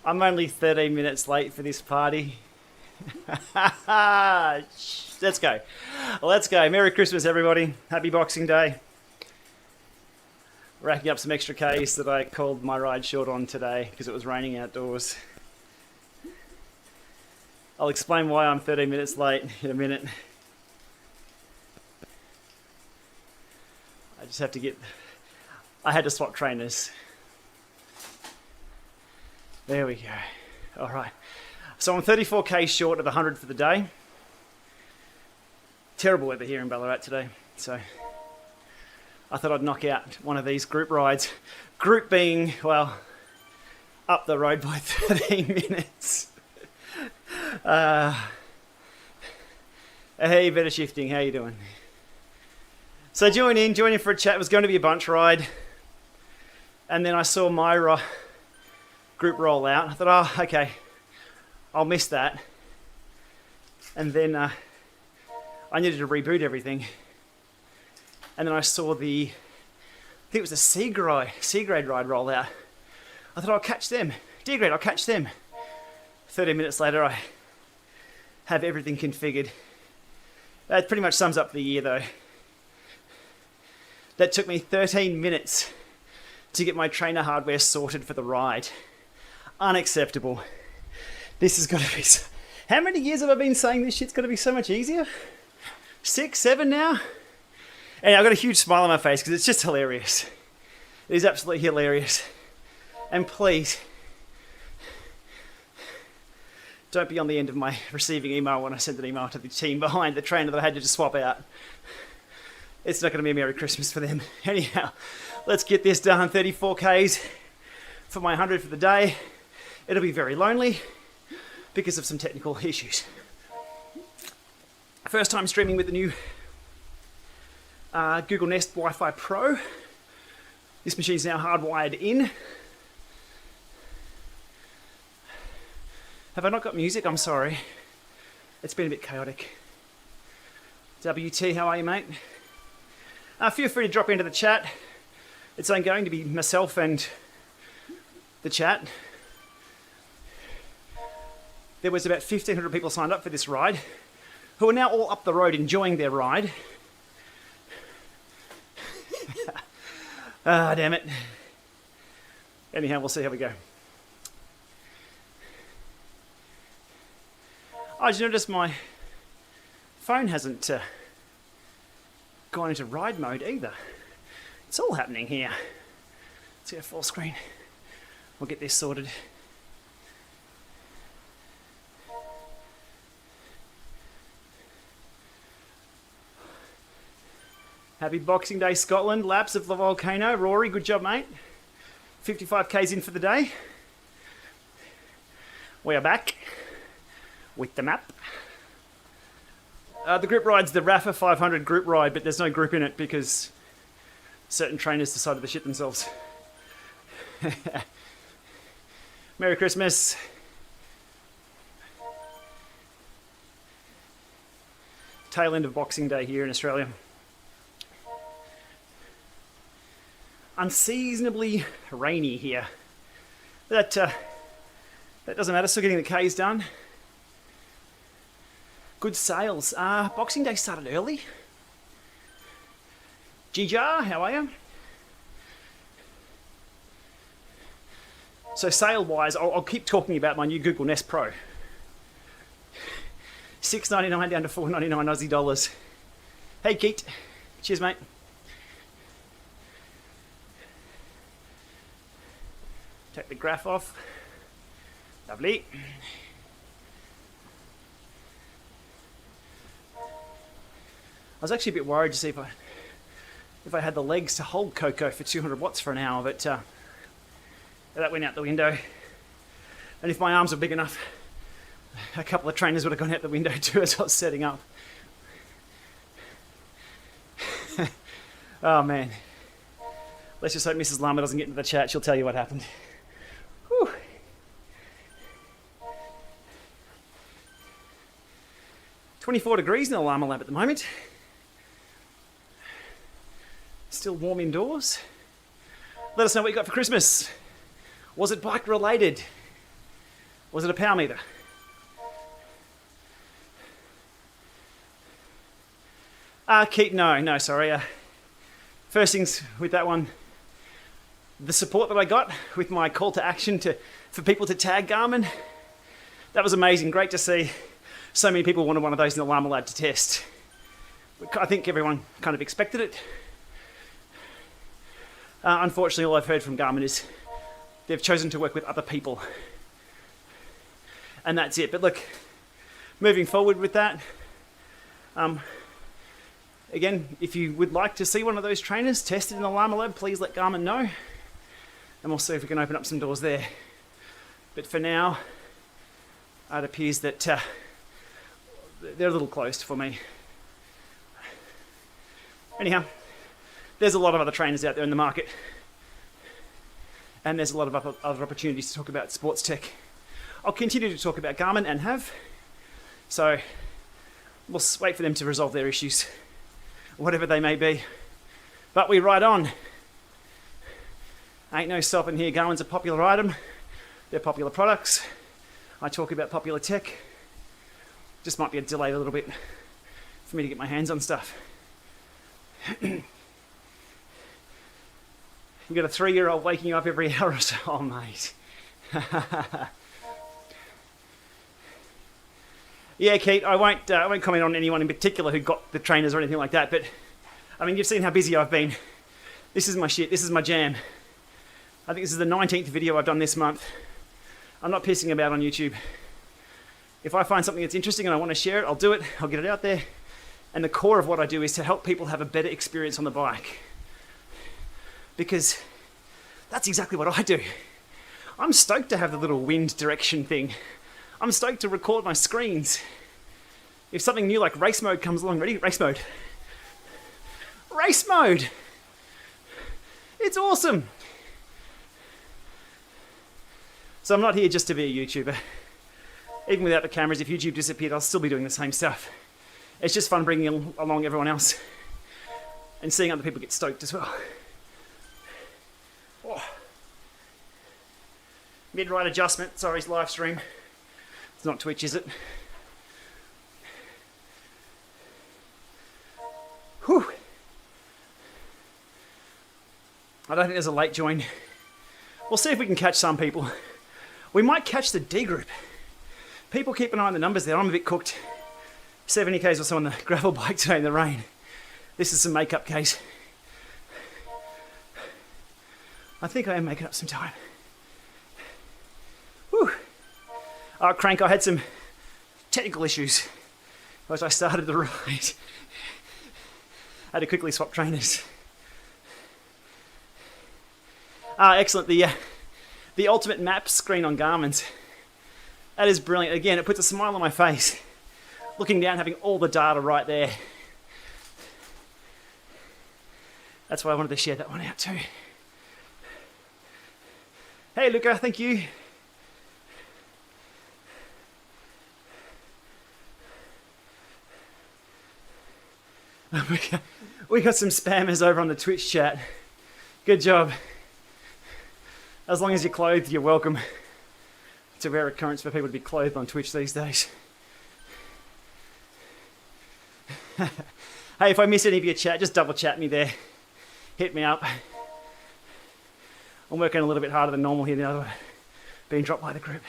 I'm only 13 minutes late for this party. Let's go. Let's go. Merry Christmas, everybody. Happy Boxing Day. Racking up some extra Ks that I called my ride short on today because it was raining outdoors. I'll explain why I'm 13 minutes late in a minute. I just have to get... I had to swap trainers. There we go. All right. So I'm 34k short of 100 for the day. Terrible weather here in Ballarat today. So I thought I'd knock out one of these group rides. Group being, well, up the road by 13 minutes. Hey, better shifting. How you doing? So join in for a chat. It was going to be a bunch ride. And then I saw my group roll out. I thought, oh, okay, I'll miss that. And then I needed to reboot everything. And then I saw I think it was the C grade ride roll out. I thought, I'll catch them. D grade, I'll catch them. 30 minutes later, I have everything configured. That pretty much sums up the year, though. That took me 13 minutes to get my trainer hardware sorted for the ride. Unacceptable. This has got to be... How many years have I been saying this shit's got to be so much easier? 6, 7 now? And I've got a huge smile on my face because it's just hilarious. It is absolutely hilarious. And please, don't be on the end of my receiving email when I send an email to the team behind the trainer that I had to just swap out. It's not going to be a Merry Christmas for them. Anyhow, let's get this done. 34 Ks for my 100 for the day. It'll be very lonely because of some technical issues. First time streaming with the new Google Nest Wi-Fi Pro. This machine's now hardwired in. Have I not got music? I'm sorry. It's been a bit chaotic. WT, how are you, mate? Feel free to drop into the chat. It's going to be myself and the chat. There was about 1,500 people signed up for this ride who are now all up the road enjoying their ride. Damn it. Anyhow, we'll see how we go. Oh, did you notice my phone hasn't gone into ride mode either? It's all happening here. Let's go full screen. We'll get this sorted. Happy Boxing Day, Scotland. Laps of the volcano. Rory, good job, mate. 55 Ks in for the day. We are back with the map. The group ride's the Rafa 500 group ride, but there's no group in it because certain trainers decided to shit themselves. Merry Christmas. Tail end of Boxing Day here in Australia. Unseasonably rainy here. That doesn't matter, still getting the Ks done. Good sales. Boxing Day started early. Gijar, how are you? So sale-wise, I'll keep talking about my new Google Nest Pro. $6.99 down to $4.99 Aussie dollars. Hey, Keith. Cheers, mate. Take the graph off. Lovely. I was actually a bit worried to see if I had the legs to hold Coco for 200 watts for an hour, but that went out the window. And if my arms were big enough, a couple of trainers would have gone out the window too as I was setting up. Oh man. Let's just hope Mrs. Lama doesn't get into the chat. She'll tell you what happened. Whew. "24 degrees in the Lama lab at the moment. Still warm indoors. Let us know what you got for Christmas. Was it bike related? Was it a power meter? Keith, no, sorry. First things with that one, the support that I got with my call to action for people to tag Garmin, that was amazing. Great to see so many people wanted one of those in the Lama lab to test. I think everyone kind of expected it. Unfortunately, all I've heard from Garmin is they've chosen to work with other people. And that's it. But look, moving forward with that, again, if you would like to see one of those trainers tested in the Lama lab, please let Garmin know. And we'll see if we can open up some doors there. But for now, it appears that they're a little closed for me. Anyhow, there's a lot of other trainers out there in the market. And there's a lot of other opportunities to talk about sports tech. I'll continue to talk about Garmin and have. So we'll wait for them to resolve their issues, whatever they may be. But we ride on. Ain't no stopping here. Garmin's a popular item. They're popular products. I talk about popular tech. Just might be a delay a little bit for me to get my hands on stuff. You got a 3-year-old waking you up every hour or so. Oh, mate. Yeah, Kate, I won't comment on anyone in particular who got the trainers or anything like that, but I mean, you've seen how busy I've been. This is my shit. This is my jam. I think this is the 19th video I've done this month. I'm not pissing about on YouTube. If I find something that's interesting and I want to share it, I'll do it. I'll get it out there. And the core of what I do is to help people have a better experience on the bike. Because that's exactly what I do. I'm stoked to have the little wind direction thing. I'm stoked to record my screens. If something new like race mode comes along, ready? Race mode. Race mode! It's awesome! So I'm not here just to be a YouTuber. Even without the cameras, if YouTube disappeared, I'll still be doing the same stuff. It's just fun bringing along everyone else and seeing other people get stoked as well. Oh. Mid-ride adjustment. Sorry, it's live stream. It's not Twitch, is it? Whew. I don't think there's a late join. We'll see if we can catch some people. We might catch the D group. People keep an eye on the numbers there. I'm a bit cooked. 70 Ks or so on the gravel bike today in the rain. This is some makeup case. I think I am making up some time. Whew. Oh, crank, I had some technical issues as I started the ride. I had to quickly swap trainers. Excellent. The ultimate map screen on Garmin's. That is brilliant. Again, it puts a smile on my face. Looking down, having all the data right there. That's why I wanted to share that one out too. Hey, Luca, thank you. We got some spammers over on the Twitch chat. Good job. As long as you're clothed, you're welcome. It's a rare occurrence for people to be clothed on Twitch these days. Hey, if I miss any of your chat, just double chat me there. Hit me up. I'm working a little bit harder than normal here now, being dropped by the group.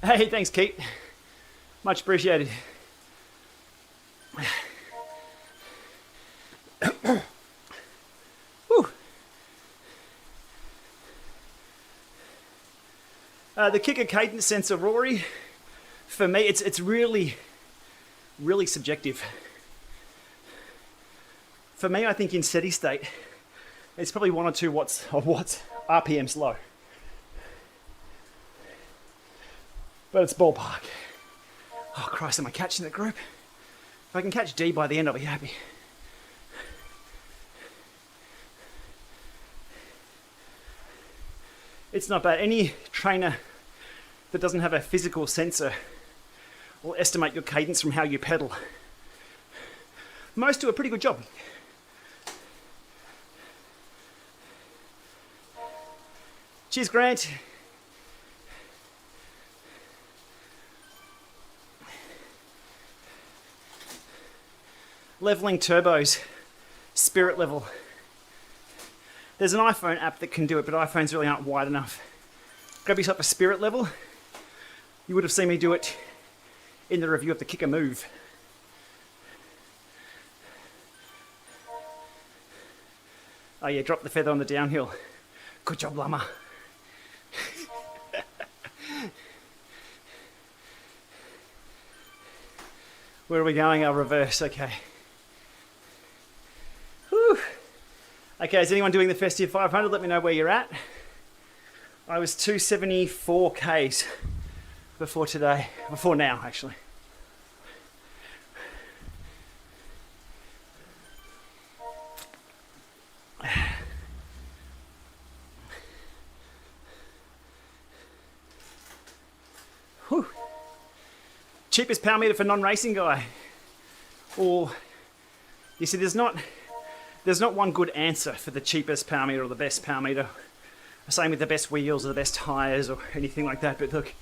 Hey, thanks, Keith. Much appreciated. The kicker cadence sensor, Rory, for me, it's really, really subjective. For me, I think in steady state, it's probably 1 or 2 watts RPMs low. But it's ballpark. Oh Christ, am I catching the group? If I can catch D by the end, I'll be happy. It's not bad. Any trainer that doesn't have a physical sensor will estimate your cadence from how you pedal. Most do a pretty good job. Cheers, Grant. Leveling turbos, spirit level. There's an iPhone app that can do it, but iPhones really aren't wide enough. Grab yourself a spirit level. You would have seen me do it in the review of the Kicker Move. Oh yeah, drop the feather on the downhill. Good job, Lama. Where are we going? I'll reverse, okay. Whew. Okay, is anyone doing the Festive 500? Let me know where you're at. I was 274 Ks before today, before now actually. Whew. Cheapest power meter for non-racing guy. Or, you see, there's not one good answer for the cheapest power meter or the best power meter. Same with the best wheels or the best tyres or anything like that, but look,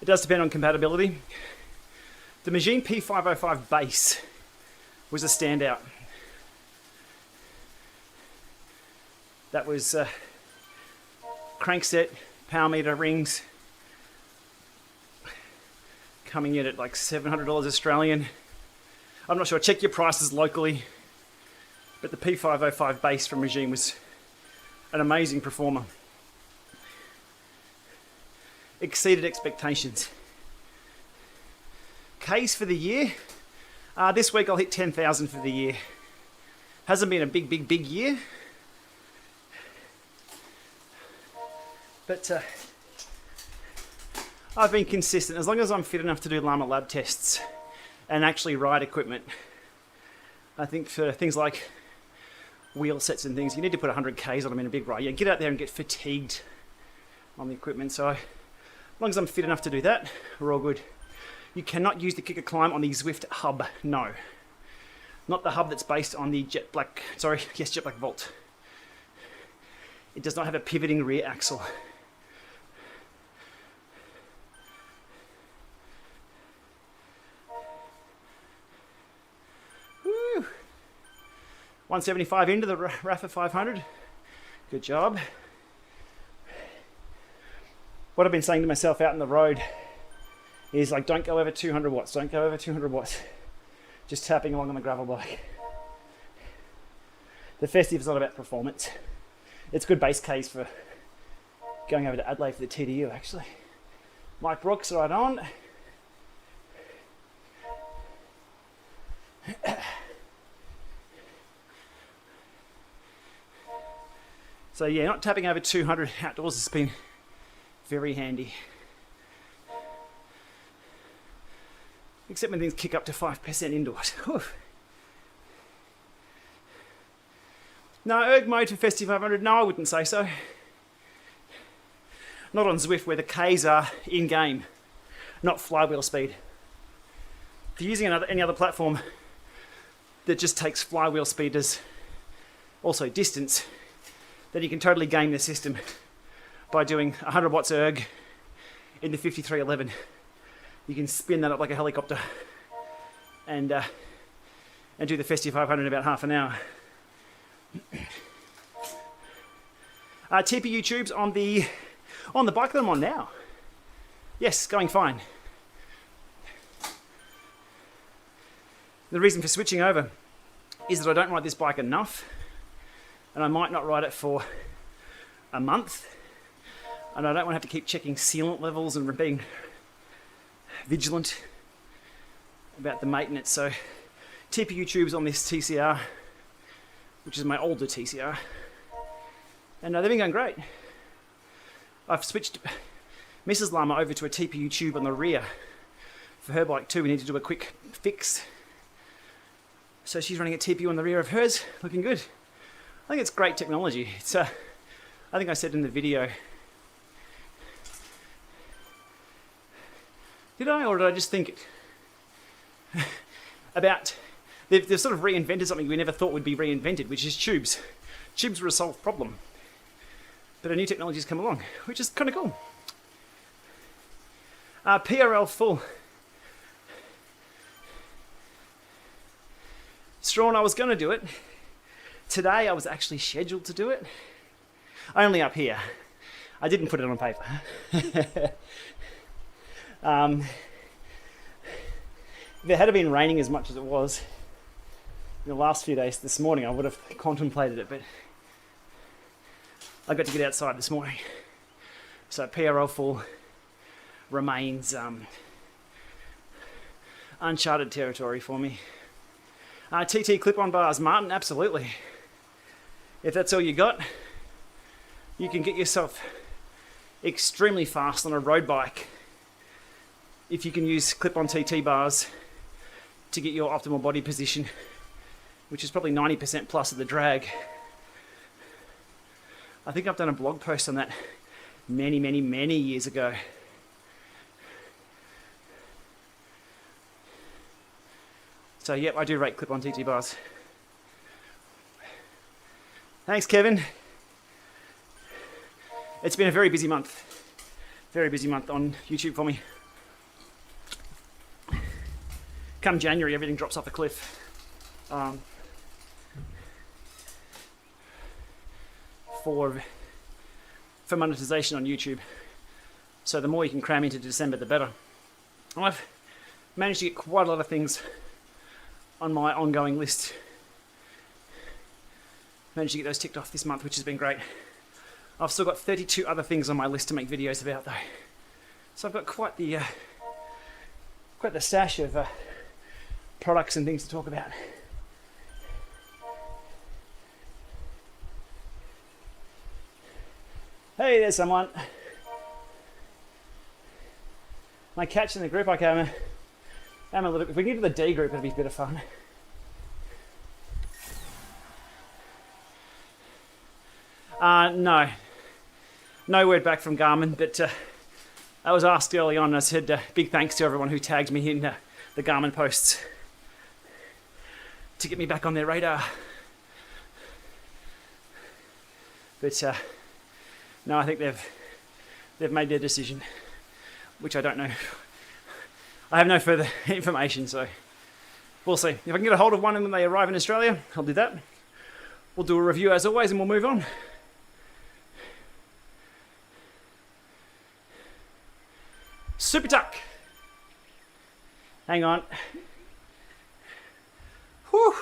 it does depend on compatibility. The Magine P505 base was a standout. That was crankset, power meter, rings, coming in at like $700 Australian. I'm not sure, check your prices locally, but the P505 base from Magine was an amazing performer. Exceeded expectations. Ks for the year. This week I'll hit 10,000 for the year. Hasn't been a big year. But I've been consistent. As long as I'm fit enough to do Lama lab tests and actually ride equipment. I think for things like wheel sets and things, you need to put 100 Ks on them in a big ride. Yeah, get out there and get fatigued on the equipment. So as long as I'm fit enough to do that, we're all good. You cannot use the kicker climb on the Zwift hub. No. Not the hub that's based on the Jet Black Vault. It does not have a pivoting rear axle. Woo. 175 into the Rafa 500. Good job. What I've been saying to myself out in the road is like, don't go over 200 watts. Don't go over 200 watts. Just tapping along on the gravel bike. The Festive is not about performance. It's good base case for going over to Adelaide for the TDU actually. Mike Brooks right on. So yeah, not tapping over 200 outdoors has been very handy. Except when things kick up to 5% indoors. Whew. No, erg mode for Festive 500, no, I wouldn't say so. Not on Zwift where the Ks are in-game, not flywheel speed. If you're using any other platform that just takes flywheel speed as also distance, then you can totally game the system by doing 100 watts erg in the 5311. You can spin that up like a helicopter and do the Festive 500 in about half an hour. TPU tubes on the bike that I'm on now. Yes, going fine. The reason for switching over is that I don't ride this bike enough, and I might not ride it for a month, and I don't want to have to keep checking sealant levels and being vigilant about the maintenance. So TPU tubes on this TCR, which is my older TCR, and they've been going great. I've switched Mrs. Lama over to a TPU tube on the rear for her bike too. We need to do a quick fix. So she's running a TPU on the rear of hers, looking good. I think it's great technology. It's I think I said in the video, did I, or did I just think it? About, they've sort of reinvented something we never thought would be reinvented, which is tubes. Tubes were a solved problem. But a new technology's come along, which is kind of cool. PRL full. Strawn, I was going to do it. Today I was actually scheduled to do it. Only up here. I didn't put it on paper. If it had been raining as much as it was in the last few days, this morning I would have contemplated it, but I got to get outside this morning. So PRL full remains uncharted territory for me. TT clip-on bars, Martin, absolutely. If that's all you got, you can get yourself extremely fast on a road bike if you can use clip-on TT bars to get your optimal body position, which is probably 90% plus of the drag. I think I've done a blog post on that many years ago. So yep, I do rate clip-on TT bars. Thanks, Kevin. It's been a very busy month. Very busy month on YouTube for me. Come January, everything drops off a cliff. For monetization on YouTube. So the more you can cram into December, the better. I've managed to get quite a lot of things on my ongoing list. Managed to get those ticked off this month, which has been great. I've still got 32 other things on my list to make videos about though. So I've got quite the stash of products and things to talk about. Hey, there's someone. My catch in the group, okay, I'm a little bit, if we get to the D group, it'll be a bit of fun. No word back from Garmin, but I was asked early on, and I said big thanks to everyone who tagged me in the Garmin posts to get me back on their radar. But no, I think they've made their decision, which I don't know. I have no further information, so we'll see. If I can get a hold of one when they arrive in Australia, I'll do that. We'll do a review as always, and we'll move on. Super Tuck. Hang on. Whew.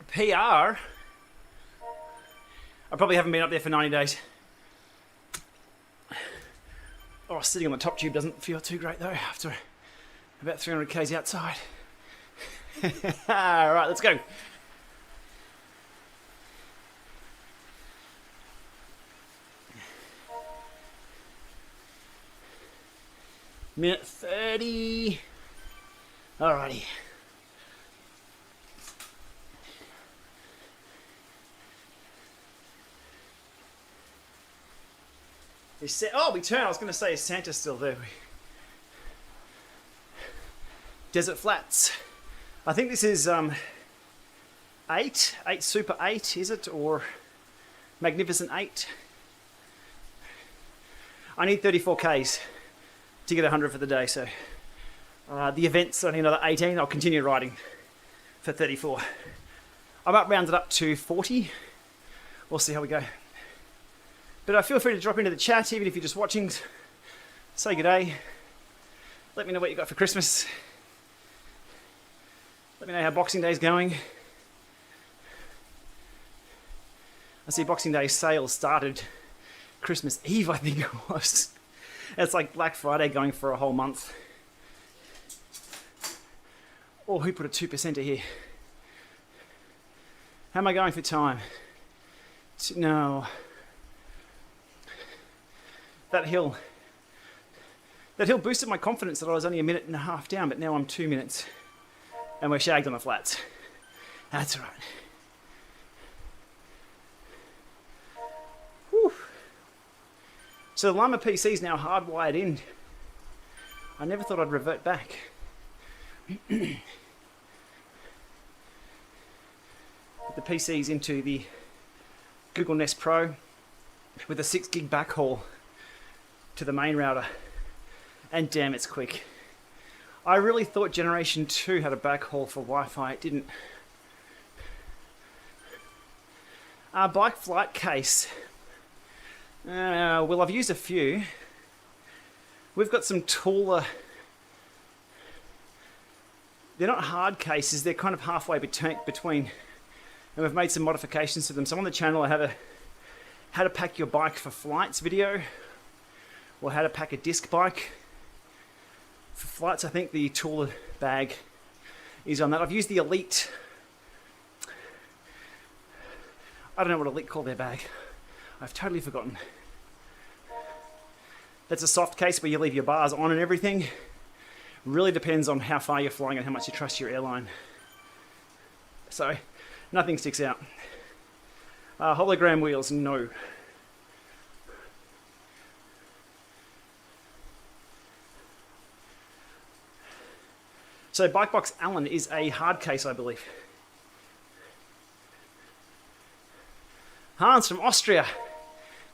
PR. I probably haven't been up there for 90 days. Oh, sitting on the top tube doesn't feel too great though after about 300 k's outside. All right, let's go. Minute 30. Alrighty. Oh, we turn. I was going to say, is Santa still there? Desert Flats. I think this is 8 Super 8, is it? Or Magnificent 8? I need 34 Ks to get 100 for the day, so the event's only another 18. I'll continue riding for 34. I might round it up to 40. We'll see how we go. But feel free to drop into the chat, even if you're just watching. Say good day. Let me know what you got for Christmas. Let me know how Boxing Day's going. I see Boxing Day sales started Christmas Eve, I think it was. It's like Black Friday going for a whole month. Oh, who put a 2%er here? How am I going for time? No. That hill boosted my confidence that I was only a minute and a half down, but now I'm 2 minutes. And we're shagged on the flats. That's all right. Whew. So the Lama PC is now hardwired in. I never thought I'd revert back. Put the PCs into the Google Nest Pro with a 6 gig backhaul to the main router. And damn, it's quick. I really thought Generation 2 had a backhaul for Wi-Fi. It didn't. Bike flight case. Well, I've used a few. We've got some taller. They're not hard cases. They're kind of halfway between. And we've made some modifications to them. So on the channel, I have a how to pack your bike for flights video, or how to pack a disc bike. For flights, I think the taller bag is on that. I've used the Elite. I don't know what Elite call their bag. I've totally forgotten. That's a soft case where you leave your bars on and everything. Really depends on how far you're flying and how much you trust your airline. So, nothing sticks out. Hologram wheels, no. So Bikebox Allen is a hard case, I believe. Hans from Austria.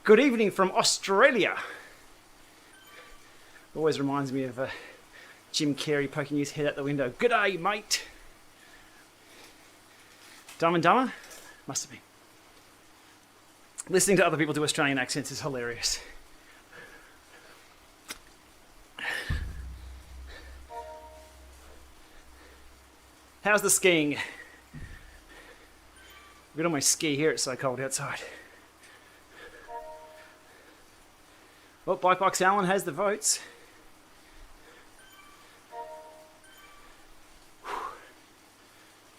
Good evening from Australia. Always reminds me of Jim Carrey poking his head out the window. G'day, mate. Dumb and Dumber? Must have been. Listening to other people do Australian accents is hilarious. How's the skiing? We can almost ski here, it's so cold outside. Well, Bikebox Allen has the votes.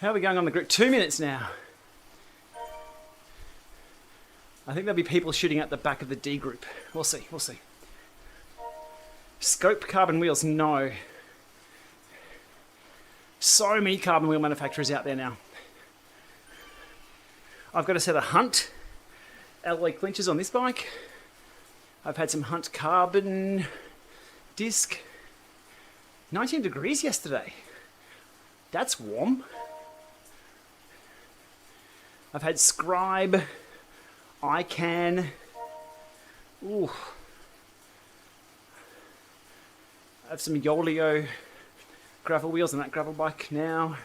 How are we going on the group? 2 minutes now. I think there'll be people shooting at the back of the D group. We'll see, we'll see. Scope carbon wheels, no. So many carbon wheel manufacturers out there now. I've got a set of Hunt alloy clinchers on this bike. I've had some Hunt carbon disc. 19 degrees yesterday. That's warm. I've had Scribe, ICANN. Ooh. I have some Yolio gravel wheels on that gravel bike now.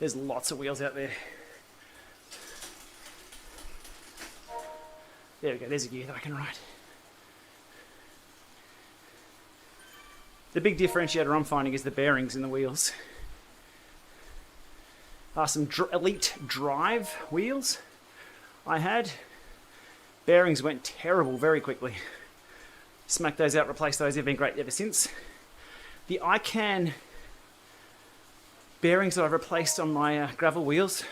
There's lots of wheels out there. There we go, there's a gear that I can ride. The big differentiator I'm finding is the bearings in the wheels. Some Elite Drive wheels I had. Bearings went terrible very quickly. Smacked those out, replaced those, they've been great ever since. The ICANN bearings that I've replaced on my gravel wheels,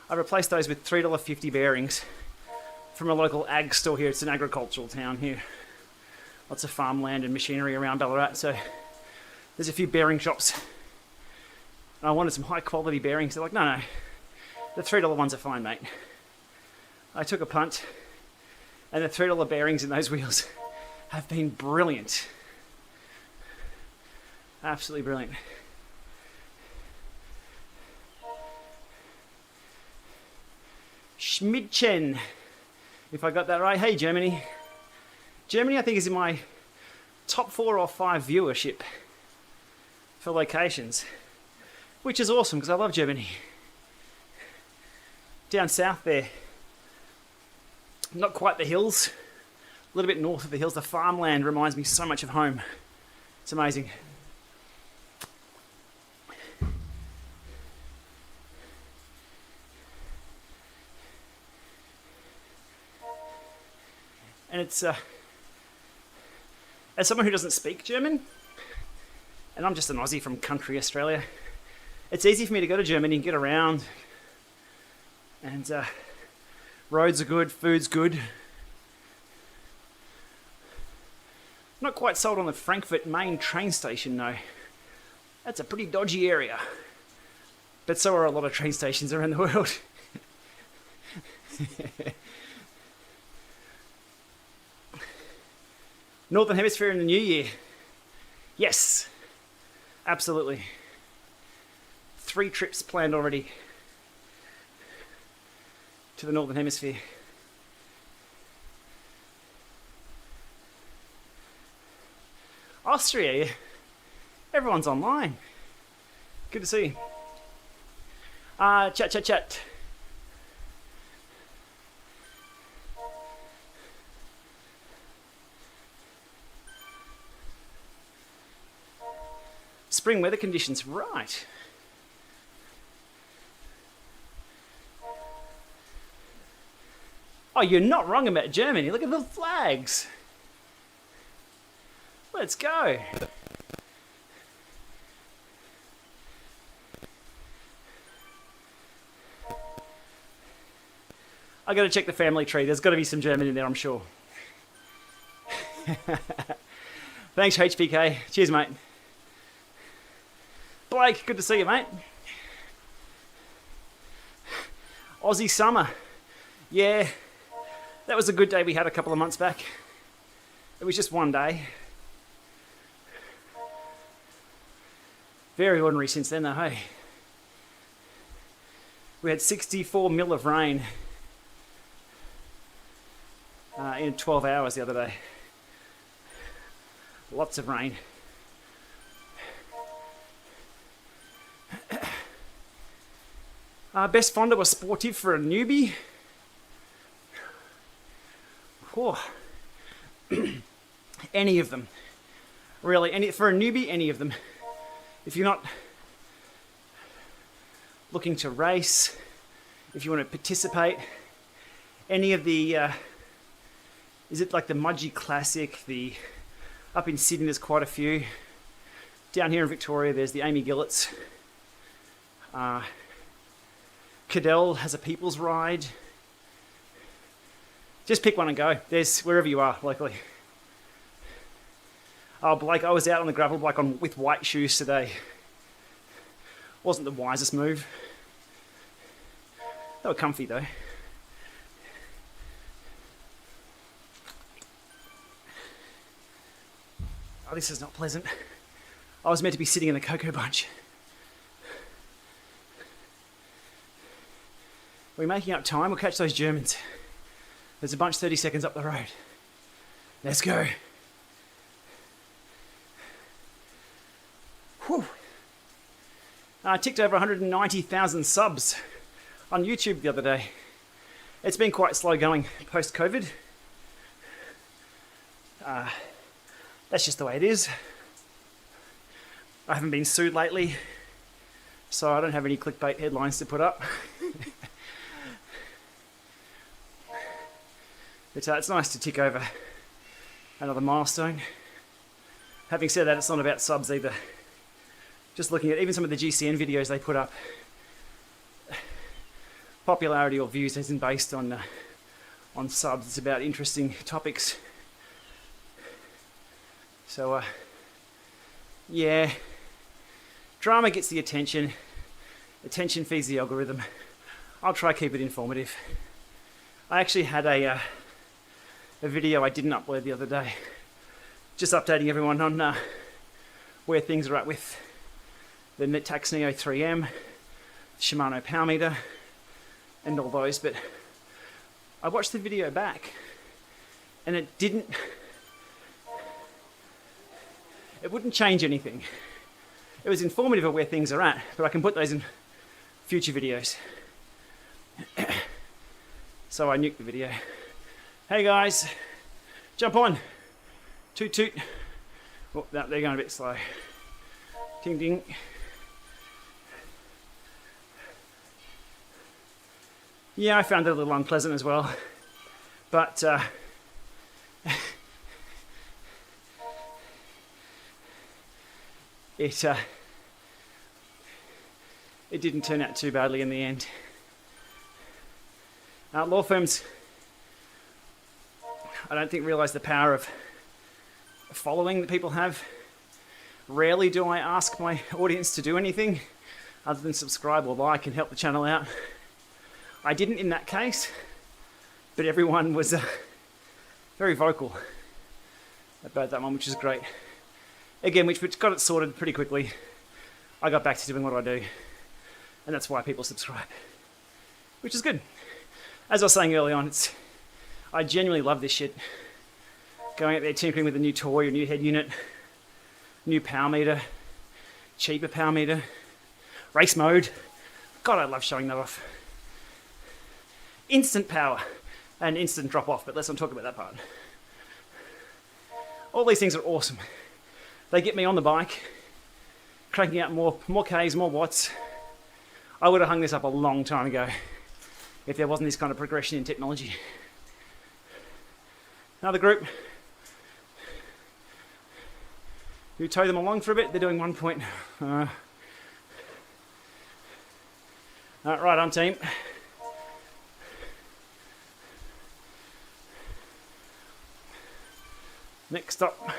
I replaced those with $3.50 bearings from a local ag store here. It's an agricultural town here. Lots of farmland and machinery around Ballarat, so there's a few bearing shops. And I wanted some high quality bearings. They're like, no, the $3 ones are fine, mate. I took a punt, and the $3 bearings in those wheels have been brilliant. Absolutely brilliant. Schmidchen, if I got that right. Hey, Germany. Germany, I think, is in my top 4 or 5 viewership for locations, which is awesome because I love Germany. Down south there, not quite the hills, a little bit north of the hills, the farmland reminds me so much of home. It's amazing. And it's, as someone who doesn't speak German, and I'm just an Aussie from country Australia, it's easy for me to go to Germany and get around, and roads are good, food's good. Not quite sold on the Frankfurt main train station, no. That's a pretty dodgy area. But so are a lot of train stations around the world. Northern Hemisphere in the new year. Yes, absolutely. 3 trips planned already to the Northern Hemisphere. Austria, everyone's online. Good to see you. Chat. Spring weather conditions, right. Oh, you're not wrong about Germany. Look at the flags. Let's go. I got to check the family tree. There's got to be some German in there, I'm sure. Thanks, HPK. Cheers, mate. Blake, good to see you, mate. Aussie summer. Yeah, that was a good day we had a couple of months back. It was just one day. Very ordinary since then, though, hey. We had 64 mil of rain in 12 hours the other day. Lots of rain. Best Fonda was sportive for a newbie. Oh. Any of them. Really, for a newbie, any of them. If you're not looking to race, if you want to participate, any of the, is it like the Mudgee Classic, up in Sydney there's quite a few. Down here in Victoria there's the Amy Gillett's. Cadell has a people's ride. Just pick one and go. There's wherever you are locally. Oh, Blake, I was out on the gravel bike with white shoes today. Wasn't the wisest move. They were comfy though. Oh, this is not pleasant. I was meant to be sitting in the cocoa bunch. We're making up time. We'll catch those Germans. There's a bunch 30 seconds up the road. Let's go. Whew. I ticked over 190,000 subs on YouTube the other day. It's been quite slow going post-COVID. That's just the way it is. I haven't been sued lately, so I don't have any clickbait headlines to put up. But it's nice to tick over another milestone. Having said that, it's not about subs either. Just looking at even some of the GCN videos they put up, popularity or views isn't based on subs. It's about interesting topics. So, yeah, drama gets the attention. Attention feeds the algorithm. I'll try to keep it informative. I actually had a video I didn't upload the other day, just updating everyone on where things are at with the Tax Neo 3M, Shimano Power Meter, and all those. But I watched the video back, and it wouldn't change anything. It was informative of where things are at, but I can put those in future videos. So I nuked the video. Hey guys, jump on. Toot toot. Oh, no, they're going a bit slow. Ding ding. Yeah, I found it a little unpleasant as well, but it didn't turn out too badly in the end. Law firms, I don't think realise the power of following that people have. Rarely do I ask my audience to do anything other than subscribe or like and help the channel out. I didn't in that case, but everyone was very vocal about that one, which is great. Again, which got it sorted pretty quickly. I got back to doing what I do. And that's why people subscribe, which is good. As I was saying early on, I genuinely love this shit. Going out there tinkering with a new toy, a new head unit, new power meter, cheaper power meter, race mode. God, I love showing that off. Instant power and instant drop off, but let's not talk about that part. All these things are awesome. They get me on the bike, cranking out more Ks, more watts. I would have hung this up a long time ago if there wasn't this kind of progression in technology. Another group who tow them along for a bit. They're doing 1 point. Right on, team. Next up,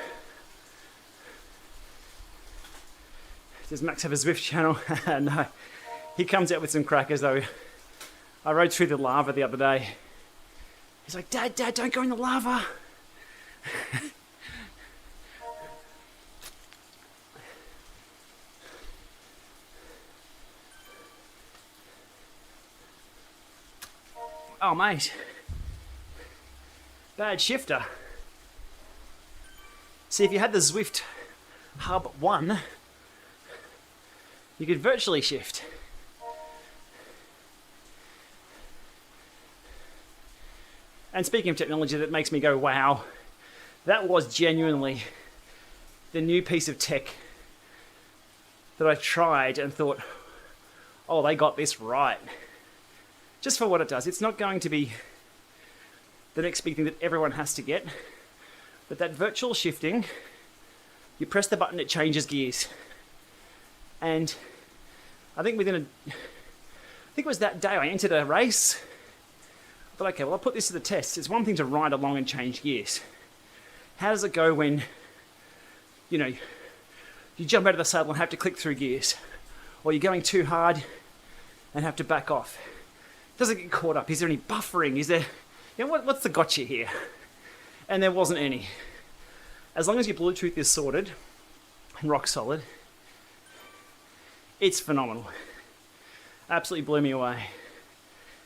does Max have a Zwift channel? No, he comes out with some crackers though. I rode through the lava the other day. He's like, Dad, don't go in the lava. Oh, mate. Bad shifter. See, if you had the Zwift Hub 1, you could virtually shift. And speaking of technology that makes me go, wow, that was genuinely the new piece of tech that I tried and thought, oh, they got this right. Just for what it does. It's not going to be the next big thing that everyone has to get. But that virtual shifting, you press the button, it changes gears. And I think it was that day I entered a race. I thought, okay, well, I'll put this to the test. It's one thing to ride along and change gears. How does it go when, you jump out of the saddle and have to click through gears? Or you're going too hard and have to back off? Does it get caught up? Is there any buffering? Is there, what's the gotcha here? And there wasn't any. As long as your Bluetooth is sorted and rock solid, it's phenomenal. Absolutely blew me away.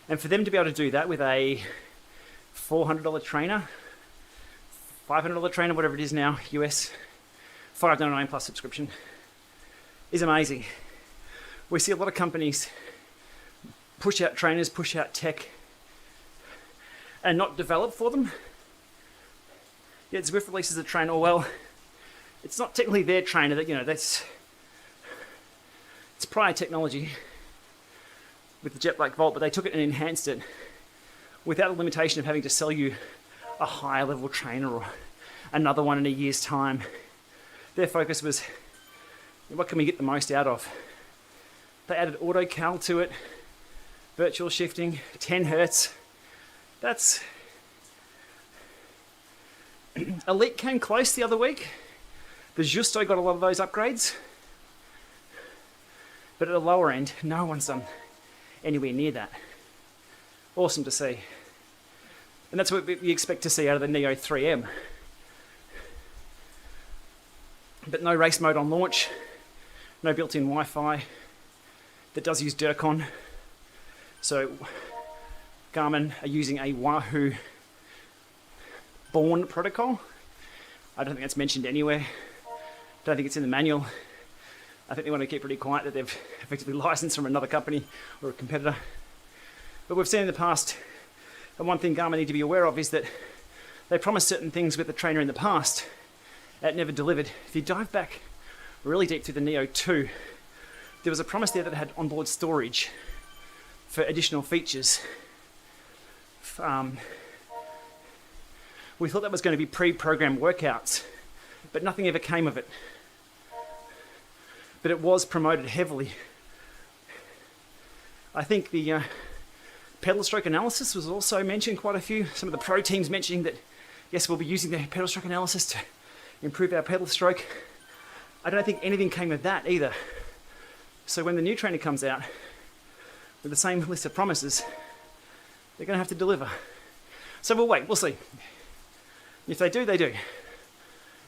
And for them to be able to do that with a $400 trainer, $500 trainer, whatever it is now, US, $5.99 plus subscription, is amazing. We see a lot of companies push out trainers, push out tech, and not develop for them. Yet Zwift releases a trainer, well, it's not technically their trainer, it's prior technology with the Jet Black Volt, but they took it and enhanced it without the limitation of having to sell you a higher level trainer or another one in a year's time. Their focus was, what can we get the most out of? They added auto cal to it, virtual shifting, 10 hertz. That's... Elite came close the other week. The Justo got a lot of those upgrades. But at the lower end, no one's done anywhere near that. Awesome to see. And that's what you expect to see out of the Neo 3M. But no race mode on launch, no built-in Wi-Fi that does use Dircon. So Garmin are using a Wahoo Born protocol. I don't think that's mentioned anywhere. Don't think it's in the manual. I think they want to keep pretty quiet that they've effectively licensed from another company or a competitor. But we've seen in the past, and one thing Garmin need to be aware of is that they promised certain things with the trainer in the past that never delivered. If you dive back really deep through the Neo 2, there was a promise there that it had onboard storage for additional features. We thought that was going to be pre-programmed workouts, but nothing ever came of it. But it was promoted heavily. I think the pedal stroke analysis was also mentioned quite a few. Some of the pro teams mentioning that, yes, we'll be using the pedal stroke analysis to improve our pedal stroke. I don't think anything came of that either. So when the new trainer comes out with the same list of promises, they're going to have to deliver. So we'll wait, we'll see. If they do, they do.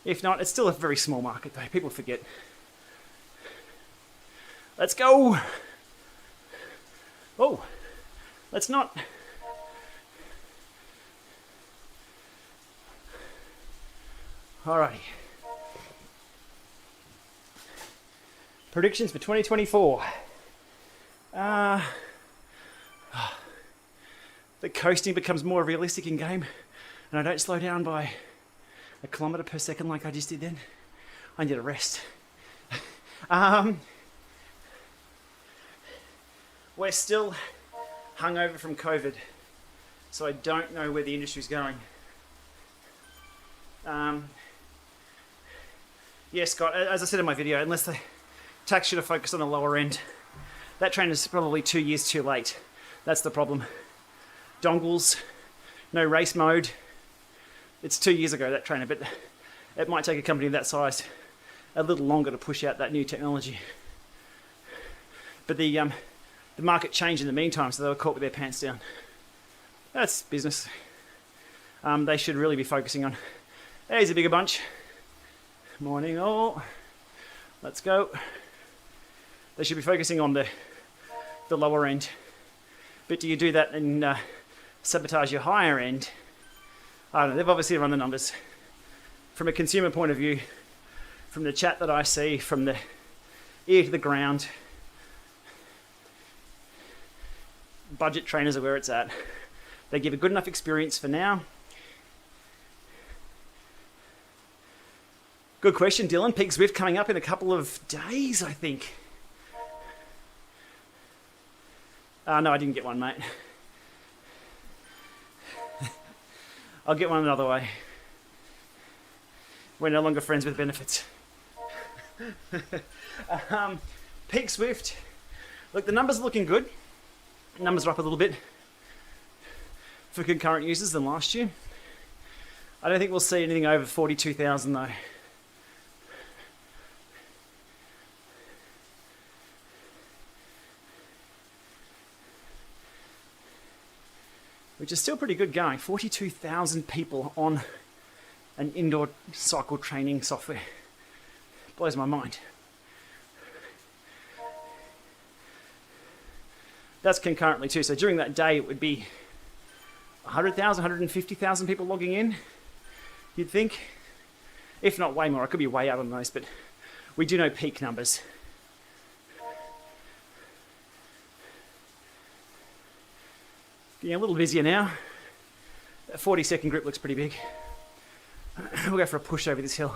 If not, it's still a very small market though. People forget. Let's go! Oh, let's not. Alrighty. Predictions for 2024. The coasting becomes more realistic in game, and I don't slow down by a kilometre per second like I just did then. I need a rest. We're still hungover from COVID, so I don't know where the industry's going. Yeah, Scott, as I said in my video, unless the tax should have focused on the lower end, that train is probably 2 years too late. That's the problem. Dongles, no race mode. It's 2 years ago, that trainer, but it might take a company of that size a little longer to push out that new technology. But the market changed in the meantime, so they were caught with their pants down. That's business. They should really be focusing on, here's a bigger bunch. Morning all. Let's go. They should be focusing on the lower end. But do you do that and sabotage your higher end? I don't know, they've obviously run the numbers. From a consumer point of view, from the chat that I see, from the ear to the ground, budget trainers are where it's at. They give a good enough experience for now. Good question, Dylan. Peak Zwift coming up in a couple of days, I think. No, I didn't get one, mate. I'll get one another way. We're no longer friends with benefits. Peak Zwift. Look, the numbers are looking good. Numbers are up a little bit for concurrent users than last year. I don't think we'll see anything over 42,000 though. Which is still pretty good going. 42,000 people on an indoor cycle training software. Blows my mind. That's concurrently too. So during that day, it would be 100,000, 150,000 people logging in, you'd think. If not way more. I could be way out on those, but we do know peak numbers. Getting a little busier now. That 40-second grip looks pretty big. We'll go for a push over this hill.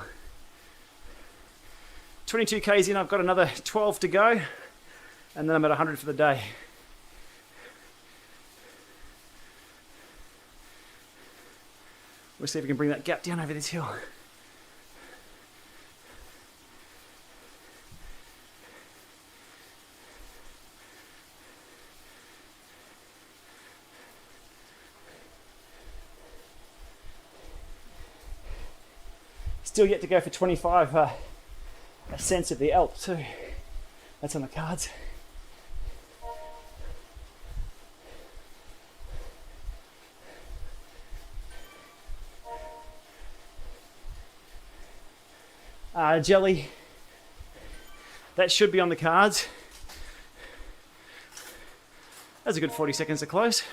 22 k's in, I've got another 12 to go, and then I'm at 100 for the day. We'll see if we can bring that gap down over this hill. Still yet to go for 25 ascents of the Alp too. That's on the cards. Jelly, that should be on the cards. That's a good 40 seconds to close.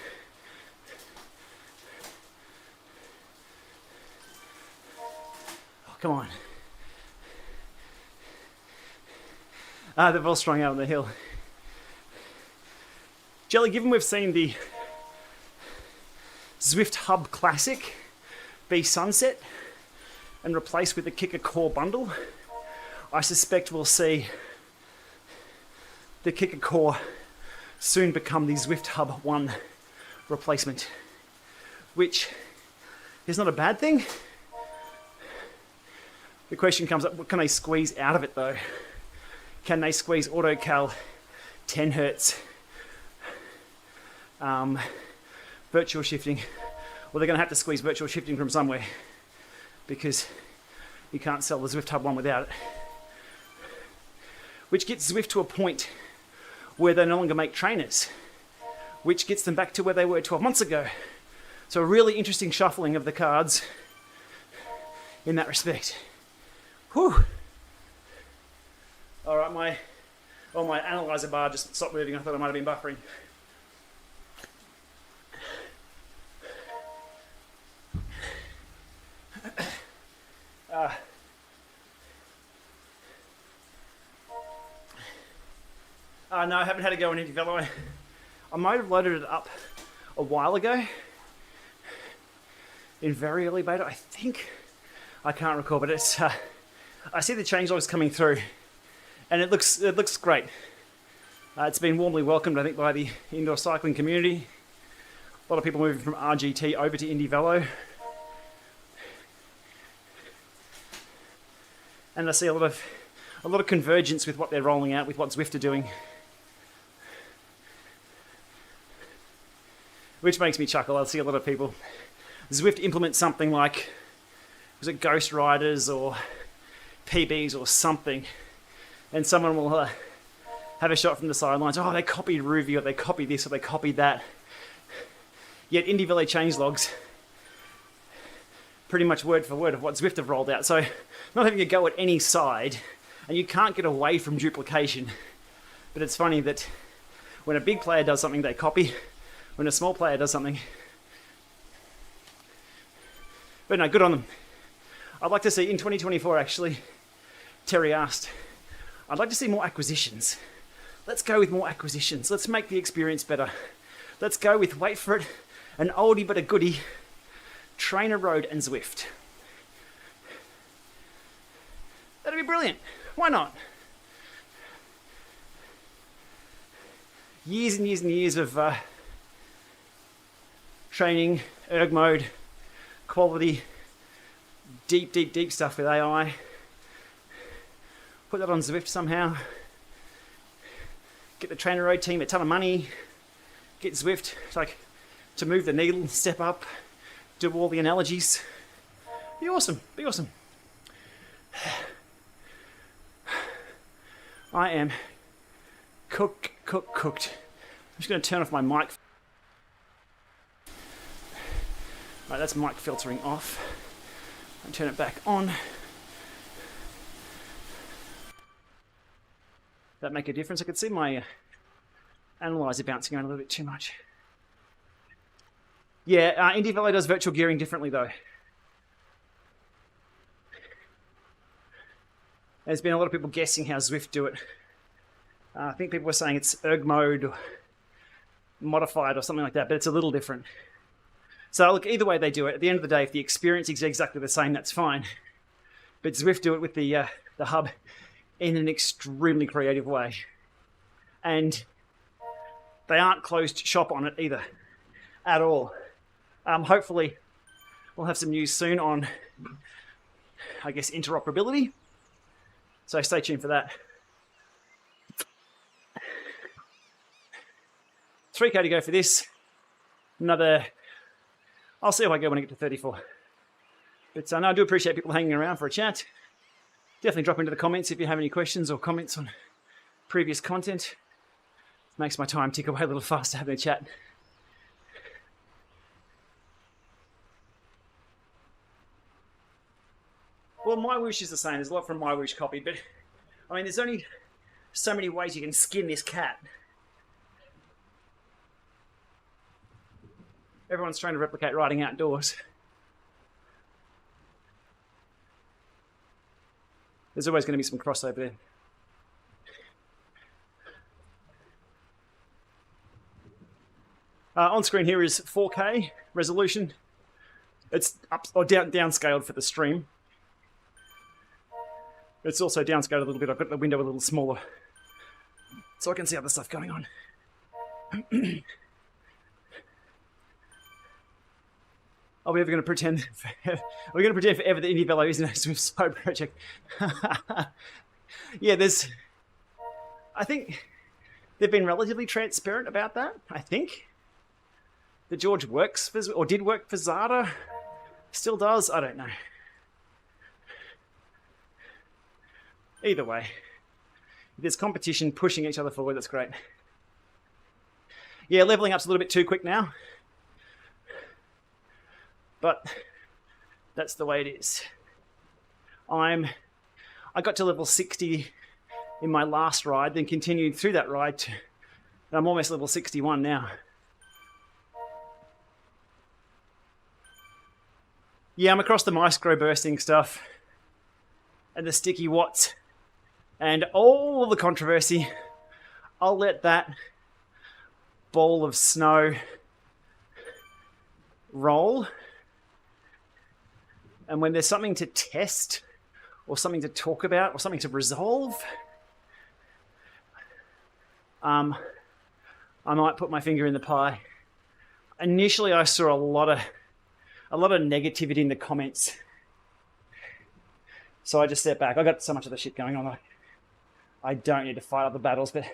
Come on. They've all strung out on the hill. Jelly, given we've seen the Zwift Hub Classic be sunset and replaced with the Kicker Core bundle, I suspect we'll see the Kicker Core soon become the Zwift Hub 1 replacement, which is not a bad thing. The question comes up, what can they squeeze out of it though? Can they squeeze AutoCal 10 Hertz, virtual shifting? Well, they're going to have to squeeze virtual shifting from somewhere because you can't sell the Zwift Hub 1 without it. Which gets Zwift to a point where they no longer make trainers, which gets them back to where they were 12 months ago. So a really interesting shuffling of the cards in that respect. Whew. All right, my analyzer bar just stopped moving. I thought I might have been buffering. No, I haven't had to go on Indy Velo. I might have loaded it up a while ago. In very early beta, I think. I can't recall, but it's. I see the changelogs coming through, and it looks great. It's been warmly welcomed, I think, by the indoor cycling community. A lot of people moving from RGT over to Indy Velo. And I see a lot of convergence with what they're rolling out, with what Zwift are doing. Which makes me chuckle. I see a lot of people. Zwift implement something like, was it Ghost Riders or PBs or something, and someone will have a shot from the sidelines. Oh, they copied Ruby, or they copied this, or they copied that. Yet Indy Velo changelogs, pretty much word for word of what Zwift have rolled out. So not having a go at any side, and you can't get away from duplication. But it's funny that when a big player does something, they copy. When a small player does something. But no, good on them. I'd like to see in 2024, actually, Terry asked, I'd like to see more acquisitions. Let's go with more acquisitions. Let's make the experience better. Let's go with, wait for it, an oldie but a goodie, Trainer Road and Zwift. That'd be brilliant. Why not? Years and years and years of training, erg mode, quality, deep stuff with AI. Put that on Zwift somehow. Get the Trainer Road team a ton of money. Get Zwift to move the needle, step up, do all the analogies. Be awesome. Be awesome. I am cooked. I'm just going to turn off my mic. Right, that's mic filtering off. And turn it back on. That make a difference? I could see my analyzer bouncing around a little bit too much. Yeah, Indy Velo does virtual gearing differently though. There's been a lot of people guessing how Zwift do it. I think people were saying it's erg mode or modified or something like that, but it's a little different. So look, either way they do it, at the end of the day, if the experience is exactly the same, that's fine. But Zwift do it with the hub in an extremely creative way. And they aren't closed shop on it either, at all. Hopefully we'll have some news soon on, I guess, interoperability. So stay tuned for that. 3K to go for this. Another, I'll see if I go when I get to 34. But no, I do appreciate people hanging around for a chat. Definitely drop into the comments if you have any questions or comments on previous content. It makes my time tick away a little faster having a chat. Well, my wish is the same. There's a lot from my wish copied, but I mean, there's only so many ways you can skin this cat. Everyone's trying to replicate riding outdoors. There's always going to be some crossover there. On screen here is 4K resolution. It's up or downscaled for the stream. It's also downscaled a little bit. I've got the window a little smaller, so I can see other stuff going on. Are we ever going to pretend? Are we going to pretend forever that Indy Velo isn't a Zwift side project? Yeah, I think they've been relatively transparent about that. I think that George works for, or did work for Zada, still does. I don't know. Either way, if there's competition pushing each other forward, that's great. Yeah, leveling up's a little bit too quick now. But that's the way it is. I got to level 60 in my last ride, then continued through that ride and I'm almost level 61 now. Yeah, I'm across the micro bursting stuff and the sticky watts and all the controversy I'll let that ball of snow roll. And when there's something to test or something to talk about or something to resolve, I might put my finger in the pie. Initially, I saw a lot of negativity in the comments. So I just stepped back. I got so much of the shit going on. I don't need to fight other battles, but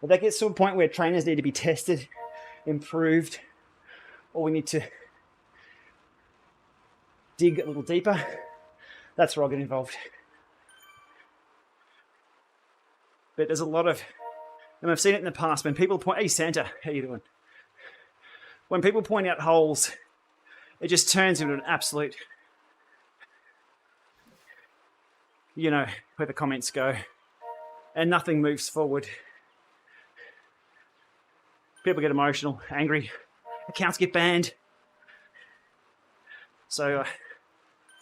that gets to a point where trainers need to be tested, improved, or we need to dig a little deeper. That's where I'll get involved. But there's a lot of, and I've seen it in the past, when people point, hey Santa, how you doing? When people point out holes, it just turns into an absolute, you know, where the comments go, and nothing moves forward. People get emotional, angry, accounts get banned. So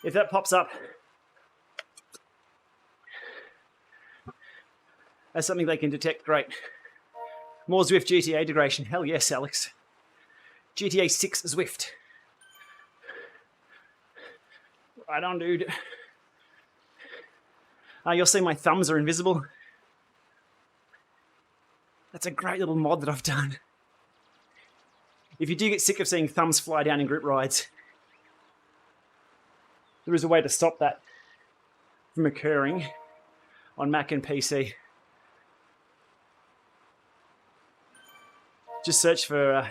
if that pops up as something they can detect, great. More Zwift GTA integration. Hell yes, Alex. GTA 6 Zwift. Right on, dude. You'll see my thumbs are invisible. That's a great little mod that I've done. If you do get sick of seeing thumbs fly down in group rides, there is a way to stop that from occurring on Mac and PC. Just search for,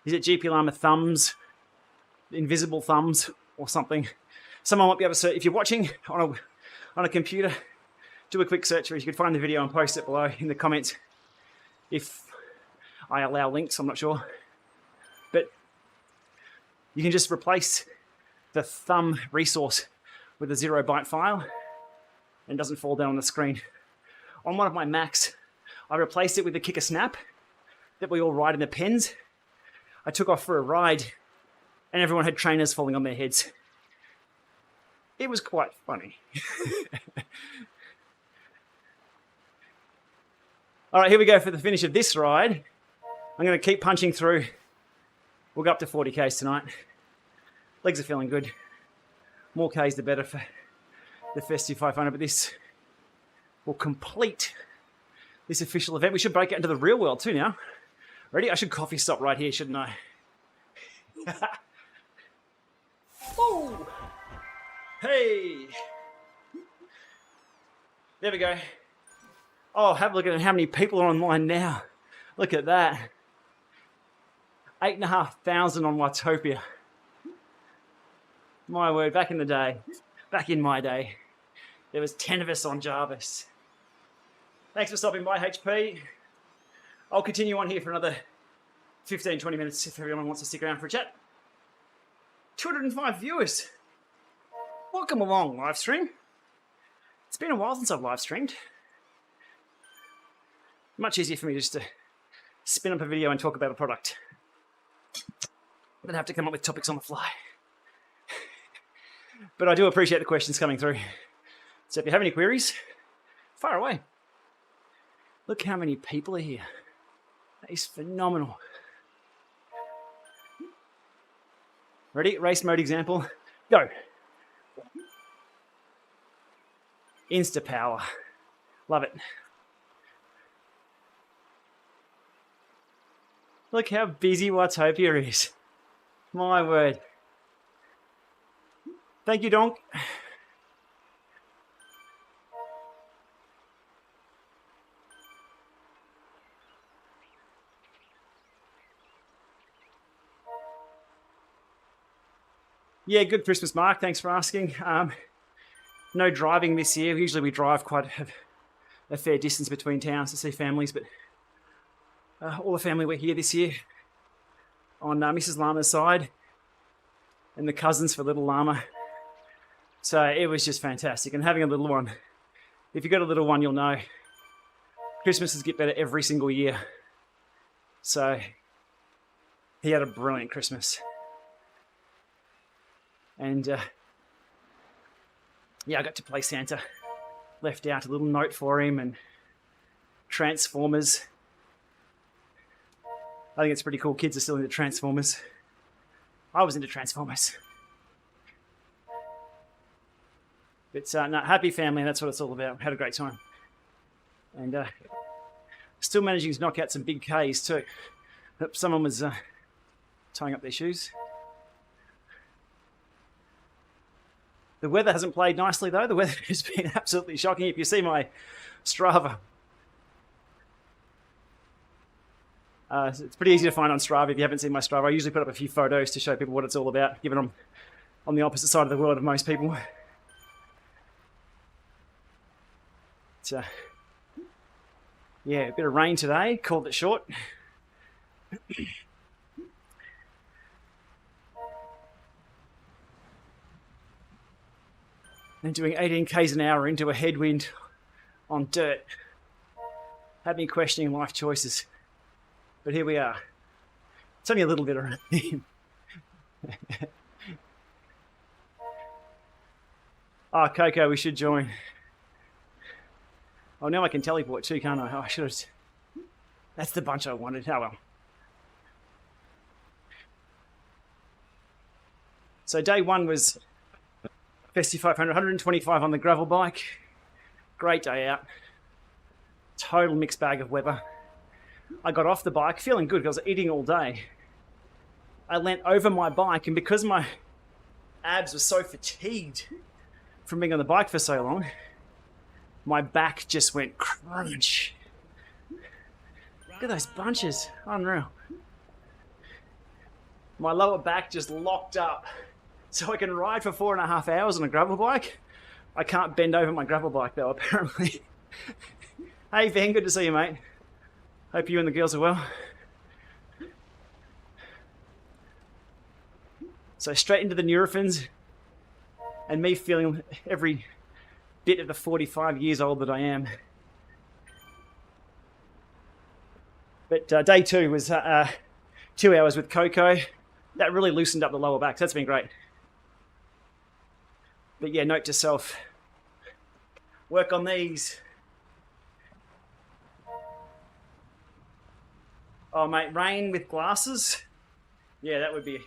is it Gplama thumbs, invisible thumbs or something. Someone might be able to search. If you're watching on a computer, do a quick search, or you could find the video and post it below in the comments. If I allow links, I'm not sure. But you can just replace the thumb resource with a 0-byte file and it doesn't fall down on the screen. On one of my Macs, I replaced it with the kicker snap that we all ride in the pens. I took off for a ride and everyone had trainers falling on their heads. It was quite funny. All right, here we go for the finish of this ride. I'm going to keep punching through. We'll go up to 40 Ks tonight. Legs are feeling good. More Ks the better for the Festive 500, but this will complete this official event. We should break out into the real world too now. Ready? I should coffee stop right here, shouldn't I? Oh! Hey! There we go. Oh, have a look at how many people are online now. Look at that. 8,500 on Watopia. My word, back in the day, back in my day, there was 10 of us on Jarvis. Thanks for stopping by, HP. I'll continue on here for another 15, 20 minutes if everyone wants to stick around for a chat. 205 viewers. Welcome along, live stream. It's been a while since I've live streamed. Much easier for me just to spin up a video and talk about a product than have to come up with topics on the fly. But I do appreciate the questions coming through. So if you have any queries, fire away. Look how many people are here. That is phenomenal. Ready? Race mode example. Go. Insta power. Love it. Look how busy Watopia is. My word. Thank you, Donk. Yeah, good Christmas, Mark. Thanks for asking. No driving this year. Usually we drive quite a fair distance between towns to see families, but all the family were here this year on Mrs. Lama's side and the cousins for little Lama. So it was just fantastic. And having a little one, if you've got a little one, you'll know Christmases get better every single year. So he had a brilliant Christmas. And yeah, I got to play Santa. Left out a little note for him and Transformers. I think it's pretty cool. Kids are still into Transformers. I was into Transformers. But no, happy family, that's what it's all about. Had a great time. And still managing to knock out some big Ks too. Someone was tying up their shoes. The weather hasn't played nicely though. The weather has been absolutely shocking. If you see my Strava, it's pretty easy to find on Strava if you haven't seen my Strava. I usually put up a few photos to show people what it's all about, given I'm on the opposite side of the world of most people. It's, yeah, a bit of rain today, called it short. And doing 18 k's an hour into a headwind on dirt had me questioning life choices. But here we are. It's only a little bit of rain. Oh, Coco, we should join. Oh, now I can teleport too, can't I? Oh, I should have. That's the bunch I wanted. Oh well. So day one was Festive 500, 125 on the gravel bike. Great day out. Total mixed bag of weather. I got off the bike feeling good because I was eating all day. I leant over my bike, and because my abs were so fatigued from being on the bike for so long, my back just went crunch. Look at those bunches. Unreal. My lower back just locked up. So I can ride for 4.5 hours on a gravel bike. I can't bend over my gravel bike though, apparently. Hey Van, good to see you, mate. Hope you and the girls are well. So straight into the Nurophens, and me feeling every bit of the 45 years old that I am. But day two was 2 hours with Coco. That really loosened up the lower back, so that's been great. But yeah, note to self, work on these. Oh mate, rain with glasses? Yeah, that would be...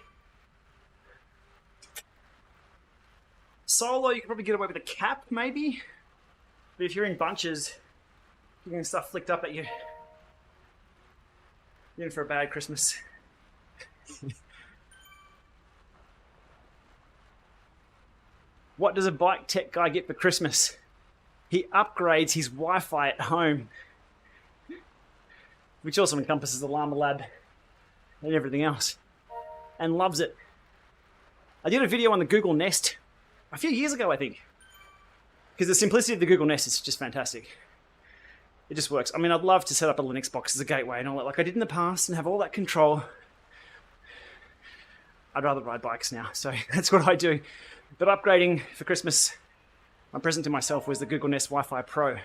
Solo, you could probably get away with a cap, maybe? But if you're in bunches, you're getting stuff flicked up at you. You're in for a bad Christmas. What does a bike tech guy get for Christmas? He upgrades his Wi-Fi at home, which also encompasses the Lama lab and everything else, and loves it. I did a video on the Google Nest a few years ago, I think, because the simplicity of the Google Nest is just fantastic. It just works. I mean, I'd love to set up a Linux box as a gateway and all that, like I did in the past, and have all that control. I'd rather ride bikes now, so that's what I do. But upgrading for Christmas, my present to myself was the Google Nest Wi-Fi Pro.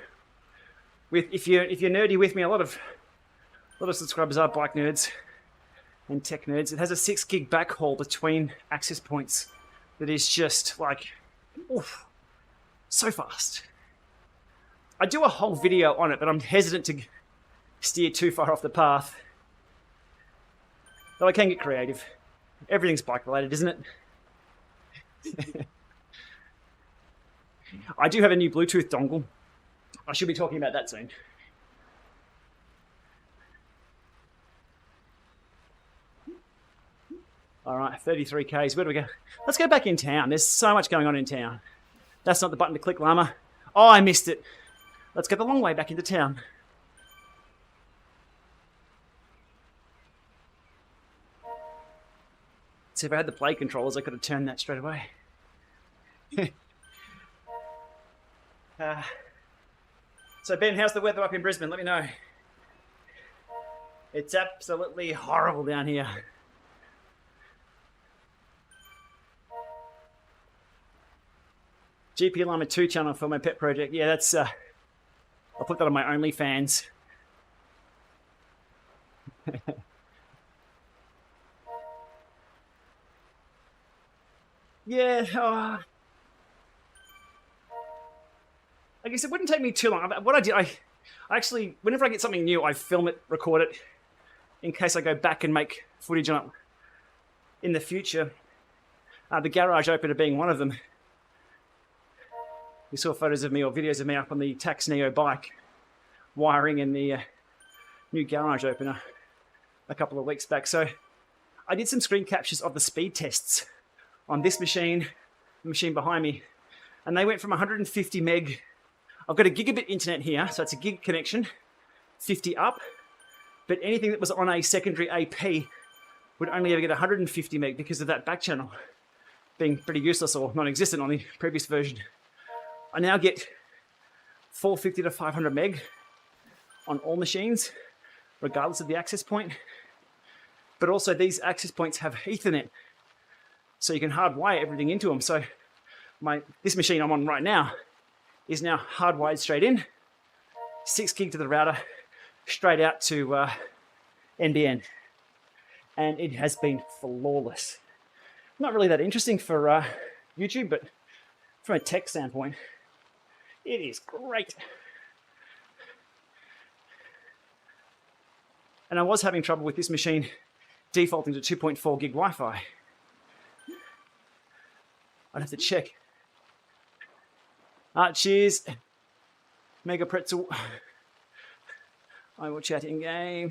If you're nerdy with me, a lot of subscribers are bike nerds and tech nerds. It has a 6 gig backhaul between access points that is just like, oof, so fast. I do a whole video on it, but I'm hesitant to steer too far off the path. Though I can get creative. Everything's bike related, isn't it? I do have a new Bluetooth dongle. I should be talking about that soon. All right, 33 Ks. Where do we go? Let's go back in town. There's so much going on in town. That's not the button to click, Lama. Oh, I missed it. Let's go the long way back into town. See, if I had the play controllers, I could have turned that straight away. So Ben, how's the weather up in Brisbane? Let me know. It's absolutely horrible down here. Gplama 2 channel for my pet project. Yeah, that's... I'll put that on my OnlyFans. Yeah, I guess it wouldn't take me too long. What I did, Actually, whenever I get something new, I film it, record it, in case I go back and make footage on it in the future. The garage opener being one of them. You saw photos of me or videos of me up on the Tax Neo bike, wiring in the new garage opener a couple of weeks back. So I did some screen captures of the speed tests on this machine, the machine behind me, and they went from 150 meg. I've got a gigabit internet here, so it's a gig connection, 50 up, but anything that was on a secondary AP would only ever get 150 meg because of that back channel being pretty useless or non-existent on the previous version. I now get 450 to 500 meg on all machines, regardless of the access point. But also these access points have Ethernet, so you can hardwire everything into them. So this machine I'm on right now is now hardwired straight in, 6 gig to the router, straight out to NBN. And it has been flawless. Not really that interesting for YouTube, but from a tech standpoint, it is great. And I was having trouble with this machine defaulting to 2.4 gig Wi-Fi. I'd have to check. Cheers. Mega Pretzel. I will chat in game.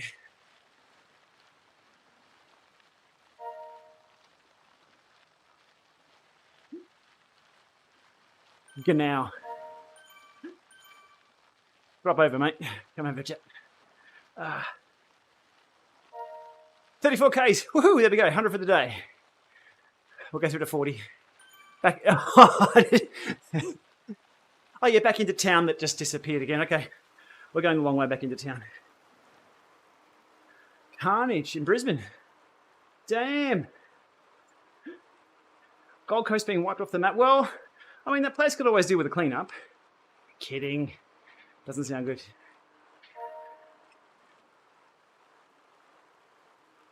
Good now. Drop over, mate. Come over, chat. 34 Ks. Woohoo! There we go. 100 for the day. We'll go through to 40. Back. Oh yeah, back into town. That just disappeared again. Okay, we're going a long way back into town. Carnage in Brisbane. Damn. Gold Coast being wiped off the map. Well, I mean, that place could always do with a clean-up. Kidding. Doesn't sound good.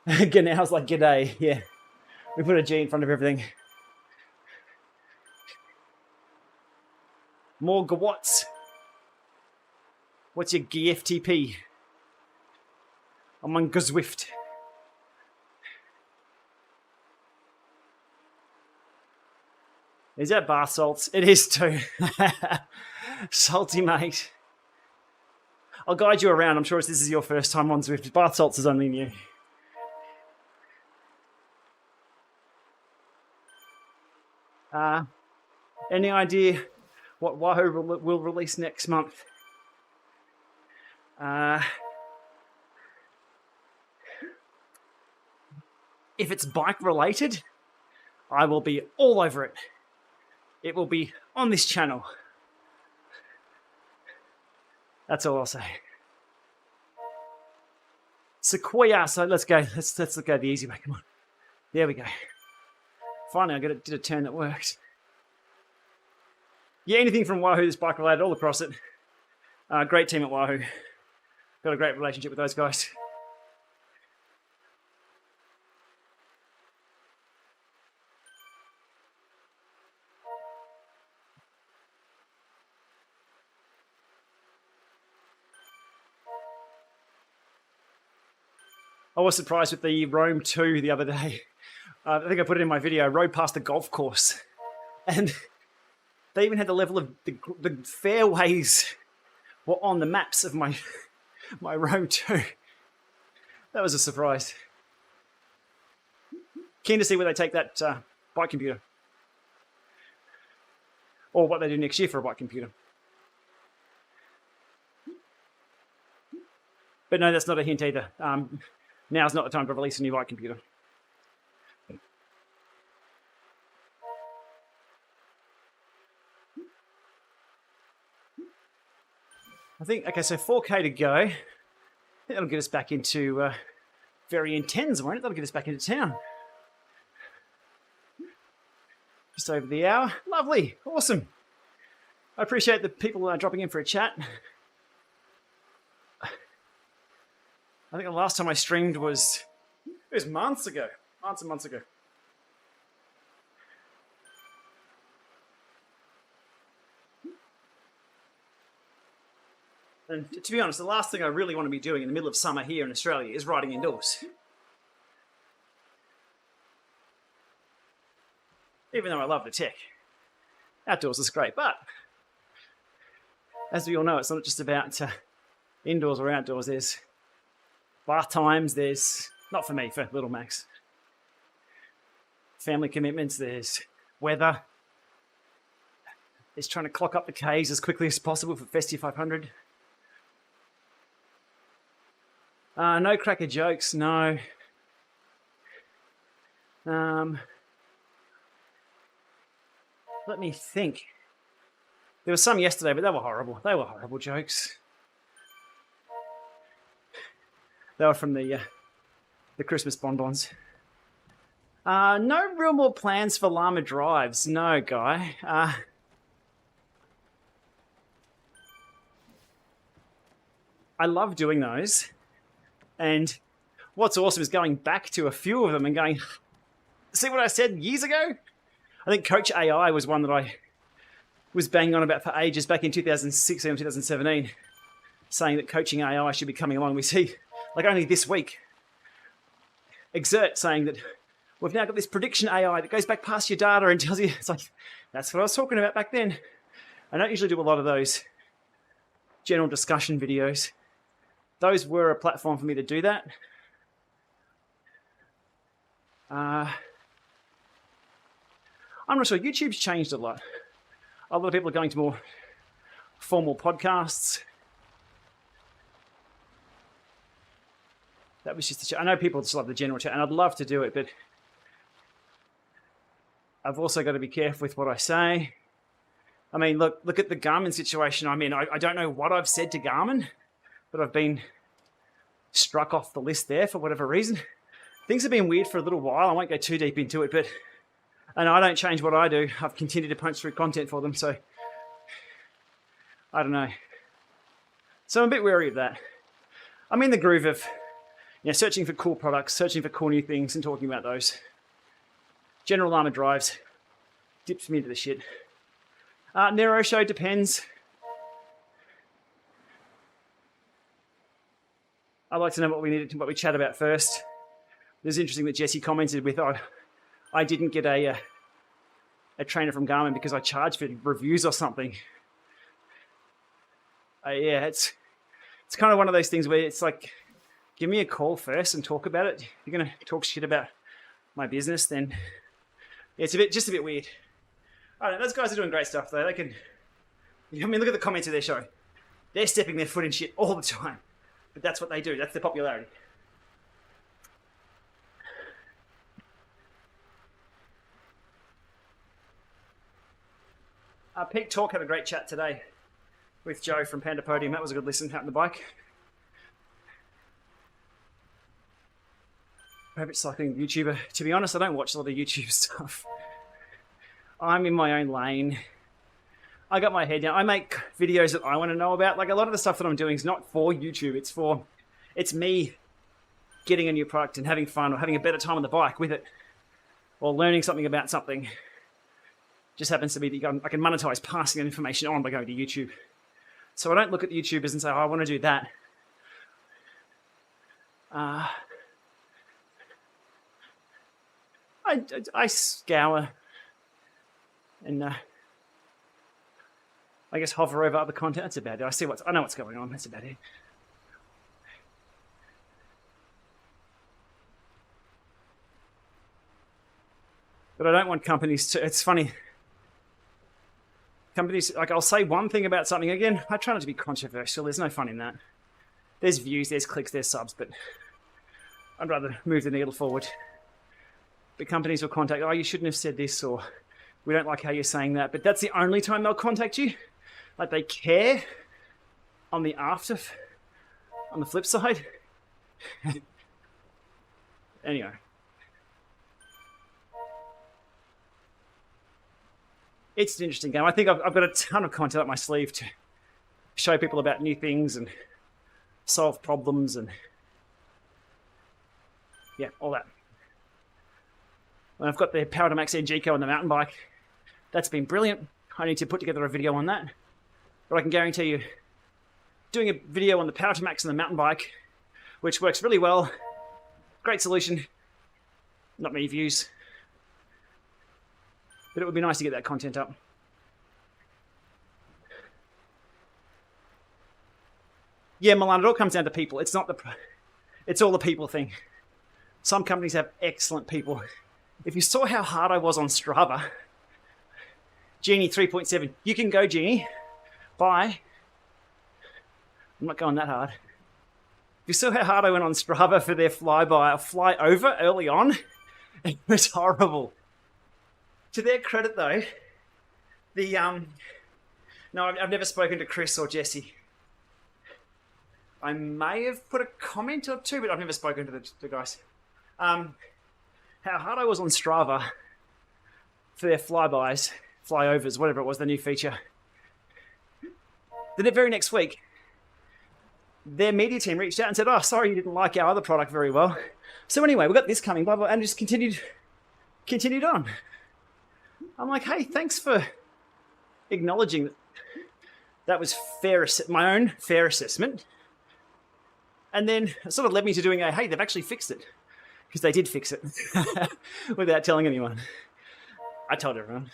Gnow's like, g'day. Yeah. We put a G in front of everything. More gawatts. What's your GFTP? I'm on Zwift. Is that bath salts? It is too. Salty, mate. I'll guide you around. I'm sure this is your first time on Zwift. Bath salts is only new. Any idea what Wahoo will release next month? If it's bike related, I will be all over it. It will be on this channel. That's all I'll say. Sequoia, so let's go. Let's go the easy way. Come on. There we go. Finally, I did a turn that works. Yeah, anything from Wahoo that's bike related, all across it. Great team at Wahoo. Got a great relationship with those guys. I was surprised with the Rome 2 the other day. I think I put it in my video. I rode past the golf course, and they even had the level of the fairways were on the maps of my Rome 2. That was a surprise. Keen to see where they take that bike computer, or what they do next year for a bike computer. But no, that's not a hint either. Now's not the time to release a new bike computer. I think, okay, so 4K to go. I think that'll get us back into variant 10s, won't it? That'll get us back into town. Just over the hour. Lovely. Awesome. I appreciate the people dropping in for a chat. I think the last time I streamed was months ago. Months and months ago. And to be honest, the last thing I really want to be doing in the middle of summer here in Australia is riding indoors. Even though I love the tech. Outdoors is great, but as we all know, it's not just about indoors or outdoors. There's bath times, there's, not for me, for little Max. Family commitments, there's weather. There's trying to clock up the Ks as quickly as possible for Festive 500. No cracker jokes, no. Let me think. There was some yesterday, but they were horrible. They were horrible jokes. They were from the Christmas bonbons. No real more plans for Lama drives. No, Guy. I love doing those. And what's awesome is going back to a few of them and going, see what I said years ago? I think Coach AI was one that I was banging on about for ages back in 2016 or 2017, saying that coaching AI should be coming along. We see, like only this week, Exert saying that we've now got this prediction AI that goes back past your data and tells you, it's like, that's what I was talking about back then. I don't usually do a lot of those general discussion videos. Those were a platform for me to do that. I'm not sure. YouTube's changed a lot. A lot of people are going to more formal podcasts. That was just the chat. I know people just love the general chat, and I'd love to do it, but I've also got to be careful with what I say. I mean, look at the Garmin situation I'm in. I don't know what I've said to Garmin, but I've been struck off the list there for whatever reason. Things have been weird for a little while. I won't go too deep into it, but and I don't change what I do. I've continued to punch through content for them, so I don't know. So I'm a bit wary of that. I'm in the groove of searching for cool products, searching for cool new things and talking about those. General Lama drives dips me into the shit. Nero show depends. I'd like to know what we chat about first. It was interesting that Jesse commented with, I didn't get a trainer from Garmin because I charged for reviews or something. Yeah, it's kind of one of those things where it's like, give me a call first and talk about it. If you're going to talk shit about my business, then yeah, it's just a bit weird. I don't know, those guys are doing great stuff though. They can, look at the comments of their show. They're stepping their foot in shit all the time. But that's what they do. That's their popularity. Peak Talk had a great chat today with Joe from Panda Podium. That was a good listen out on the bike. Rabbit cycling YouTuber. To be honest, I don't watch a lot of YouTube stuff. I'm in my own lane. I got my head down. I make videos that I want to know about. Like a lot of the stuff that I'm doing is not for YouTube. It's me getting a new product and having fun or having a better time on the bike with it or learning something about something. Just happens to be that I can monetize passing that information on by going to YouTube. So I don't look at the YouTubers and say, I want to do that. I scour and I guess hover over other content. That's about it. I know what's going on. That's about it. But I don't want companies to. It's funny. Companies, like I'll say one thing about something again. I try not to be controversial. There's no fun in that. There's views, there's clicks, there's subs, but I'd rather move the needle forward. But companies will contact, you shouldn't have said this, or we don't like how you're saying that. But that's the only time they'll contact you. Like they care on the flip side. Anyway. It's an interesting game. I think I've got a ton of content up my sleeve to show people about new things and solve problems and yeah, all that. And I've got the Power to Max NG on the mountain bike. That's been brilliant. I need to put together a video on that. But I can guarantee you, doing a video on the Power to Max and the mountain bike, which works really well. Great solution. Not many views, but it would be nice to get that content up. Yeah, Milan, it all comes down to people. It's not it's all the people thing. Some companies have excellent people. If you saw how hard I was on Strava, Genie 3.7, you can go, Genie. Bye. I'm not going that hard. If you saw how hard I went on Strava for their flyover early on, it was horrible. To their credit, though, no, I've never spoken to Chris or Jesse. I may have put a comment or two, but I've never spoken to the guys. How hard I was on Strava for their flyovers, whatever it was, the new feature. The very next week, their media team reached out and said, oh, sorry you didn't like our other product very well. So anyway, we've got this coming, blah, blah, and just continued on. I'm like, hey, thanks for acknowledging that that was my own fair assessment. And then it sort of led me to doing hey, they've actually fixed it. Because they did fix it without telling anyone. I told everyone.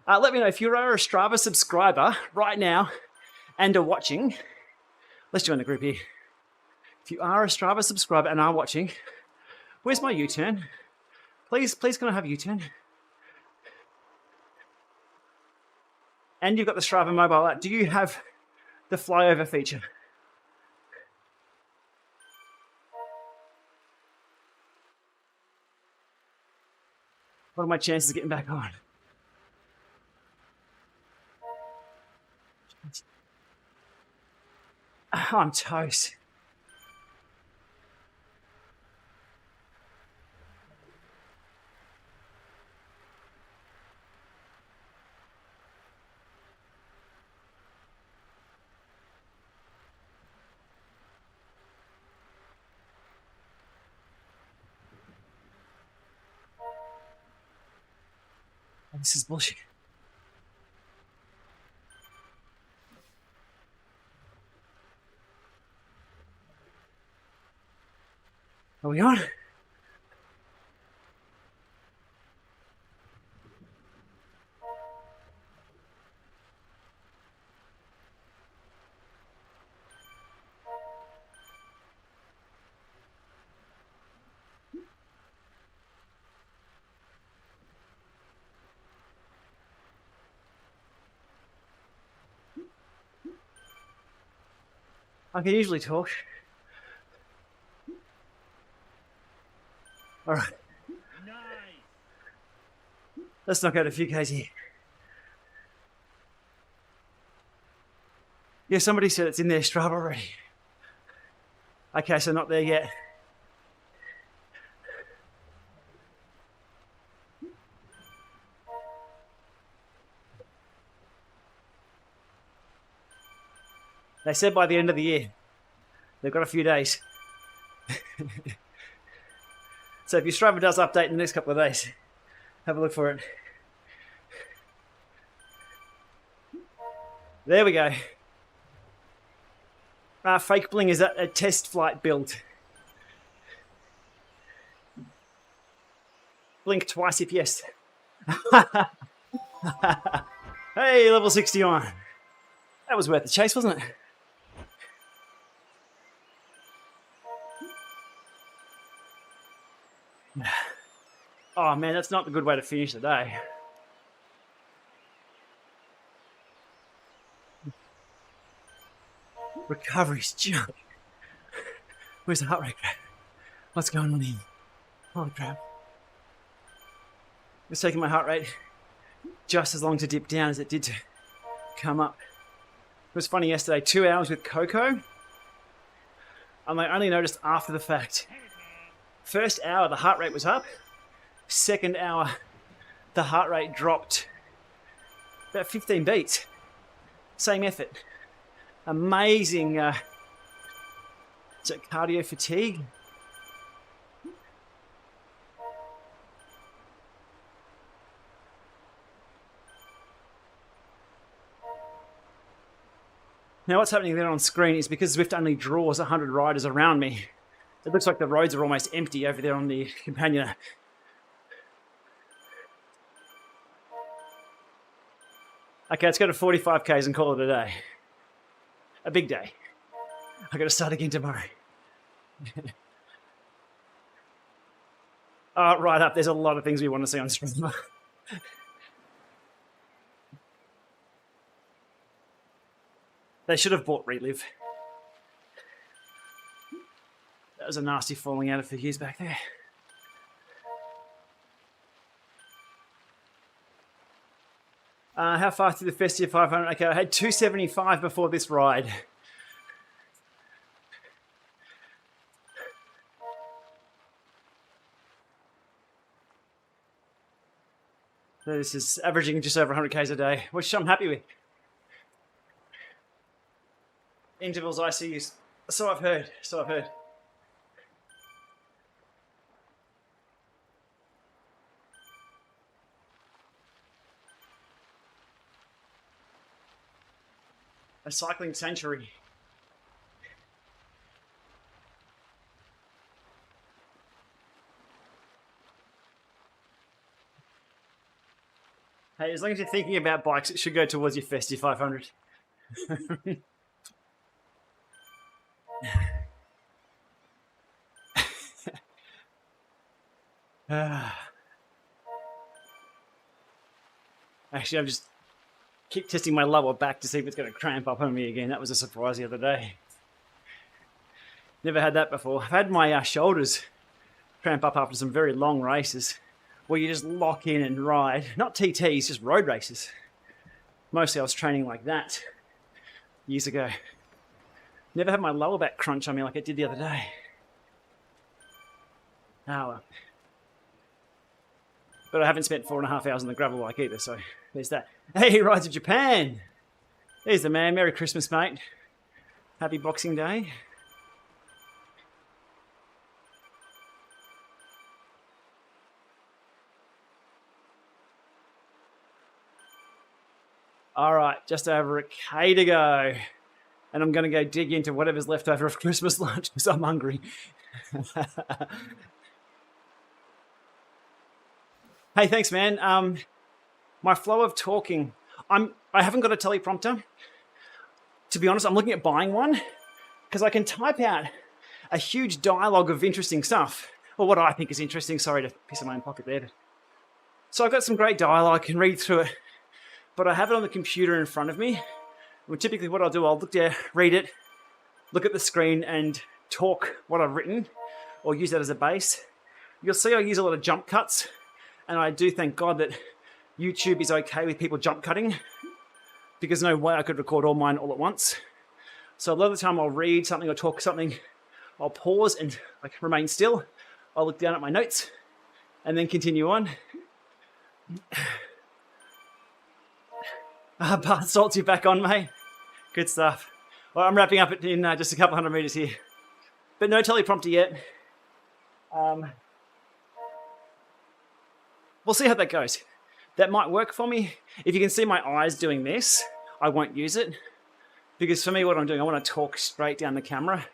Let me know if you are a Strava subscriber right now and are watching. Let's join the group here. If you are a Strava subscriber and are watching, where's my U-turn? Please can I have a U-turn? And you've got the Strava mobile app. Do you have the flyover feature? What are my chances of getting back on? Oh, I'm toast. This is bullshit. Are we on? I can usually talk. All right. Nice. Let's knock out a few Ks here. Yeah, somebody said it's in their Strava already. Okay, so not there yet. They said by the end of the year. They've got a few days. So if your Strava does update in the next couple of days, have a look for it. There we go. Fake bling is a test flight build. Blink twice if yes. Hey, level 61. That was worth the chase, wasn't it? Oh man, that's not the good way to finish the day. Recovery's junk. Where's the heart rate grab? What's going on here? Holy crap. It's taking my heart rate just as long to dip down as it did to come up. It was funny yesterday, 2 hours with Coco. And I only noticed after the fact. First hour, the heart rate was up. Second hour, the heart rate dropped about 15 beats. Same effort. Amazing cardio fatigue. Now what's happening there on screen is because Zwift only draws 100 riders around me, it looks like the roads are almost empty over there on the companion app. Okay, let's go to 45 Ks and call it a day. A big day. I got to start again tomorrow. Right up, there's a lot of things we want to see on stream. They should have bought Relive. That was a nasty falling out of figures back there. How far through the Festive 500? Okay, I had 275 before this ride. So this is averaging just over 100 Ks a day, which I'm happy with. Intervals ICUs. So I've heard. A cycling sanctuary. Hey, as long as you're thinking about bikes, it should go towards your Festive 500. Actually, I'm just keep testing my lower back to see if it's going to cramp up on me again. That was a surprise the other day. Never had that before. I've had my shoulders cramp up after some very long races where you just lock in and ride. Not TTs, just road races. Mostly I was training like that years ago. Never had my lower back crunch on me like it did the other day. Oh well. But I haven't spent 4.5 hours on the gravel bike either, so there's that. Hey, he rides to Japan! There's the man. Merry Christmas, mate. Happy Boxing Day. All right, just over a K to go. And I'm going to go dig into whatever's left over of Christmas lunch because I'm hungry. Hey, thanks, man. My flow of talking, I haven't got a teleprompter. To be honest, I'm looking at buying one because I can type out a huge dialogue of interesting stuff, or what I think is interesting. Sorry to piss in my own pocket there. So I've got some great dialogue, I can read through it, but I have it on the computer in front of me. Well, typically what I'll do, I'll look there, read it, look at the screen and talk what I've written or use that as a base. You'll see I use a lot of jump cuts. And I do thank God that YouTube is okay with people jump cutting because no way I could record all mine all at once. So a lot of the time I'll read something or talk something, I'll pause and remain still. I'll look down at my notes and then continue on. Bath salts you back on, mate. Good stuff. Well, I'm wrapping up in just a couple hundred meters here. But no teleprompter yet. We'll see how that goes. That might work for me. If you can see my eyes doing this, I won't use it. Because for me, what I'm doing, I want to talk straight down the camera.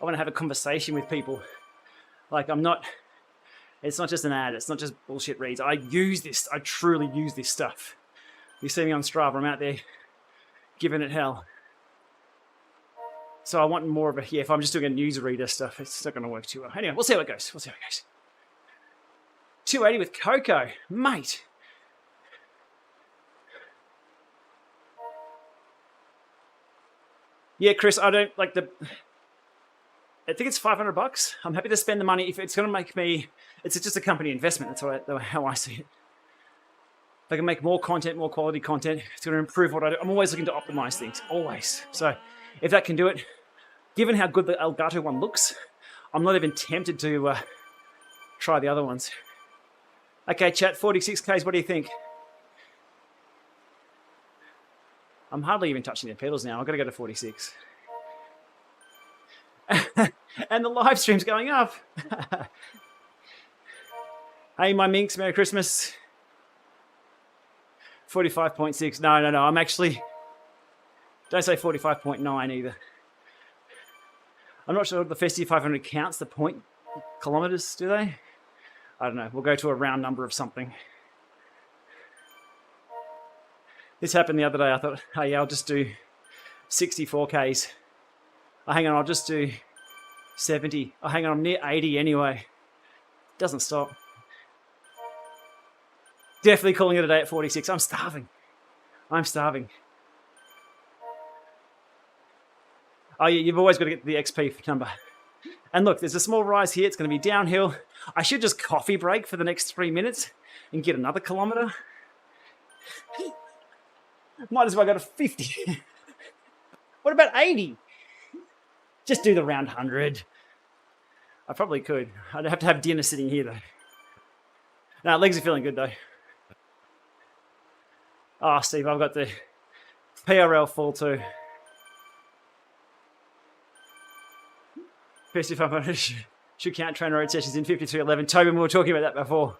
I want to have a conversation with people. It's not just an ad. It's not just bullshit reads. I use this. I truly use this stuff. You see me on Strava, I'm out there giving it hell. So I want more of if I'm just doing a newsreader stuff, it's not going to work too well. Anyway, we'll see how it goes. 280 with Coco, mate. Yeah, Chris, I don't like I think it's $500. I'm happy to spend the money if it's going to make me. It's just a company investment. That's how I see it. If I can make more content, more quality content, it's going to improve what I do. I'm always looking to optimize things, always. So if that can do it, given how good the Elgato one looks, I'm not even tempted to try the other ones. Okay, chat, 46 Ks, what do you think? I'm hardly even touching the pedals now. I've got to go to 46. And the live stream's going up. Hey, my minx, Merry Christmas. 45.6. No. I'm actually Don't say 45.9 either. I'm not sure the Festive 500 counts the point kilometers, do they? I don't know. We'll go to a round number of something. This happened the other day. I thought, hey, I'll just do 64 Ks. Oh, hang on, I'll just do 70. Oh, hang on, I'm near 80 anyway. Doesn't stop. Definitely calling it a day at 46. I'm starving. I'm starving. Oh yeah, you've always got to get the XP number. And look, there's a small rise here. It's going to be downhill. I should just coffee break for the next 3 minutes and get another kilometer. Might as well go to 50. What about 80? Just do the round 100. I probably could. I'd have to have dinner sitting here though. No, legs are feeling good though. Oh, Steve, I've got the PRL full too. Festive 500 should count trainer road sessions in 53:11. Tobin, we were talking about that before.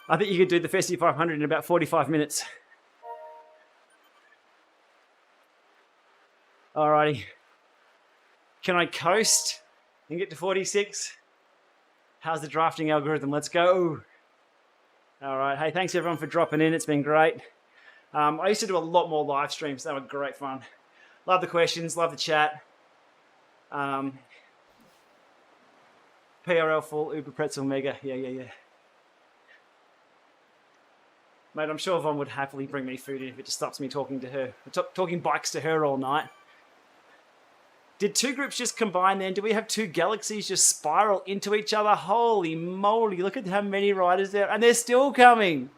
I think you could do the Festive 500 in about 45 minutes. Alrighty. Can I coast and get to 46? How's the drafting algorithm? Let's go. All right. Hey, thanks everyone for dropping in. It's been great. I used to do a lot more live streams. They were great fun. Love the questions. Love the chat. PRL full, Uber Pretzel Mega. Yeah. Mate, I'm sure Von would happily bring me food in if it just stops me talking to her. Talking bikes to her all night. Did two groups just combine then? Do we have two galaxies just spiral into each other? Holy moly, look at how many riders there are. And they're still coming.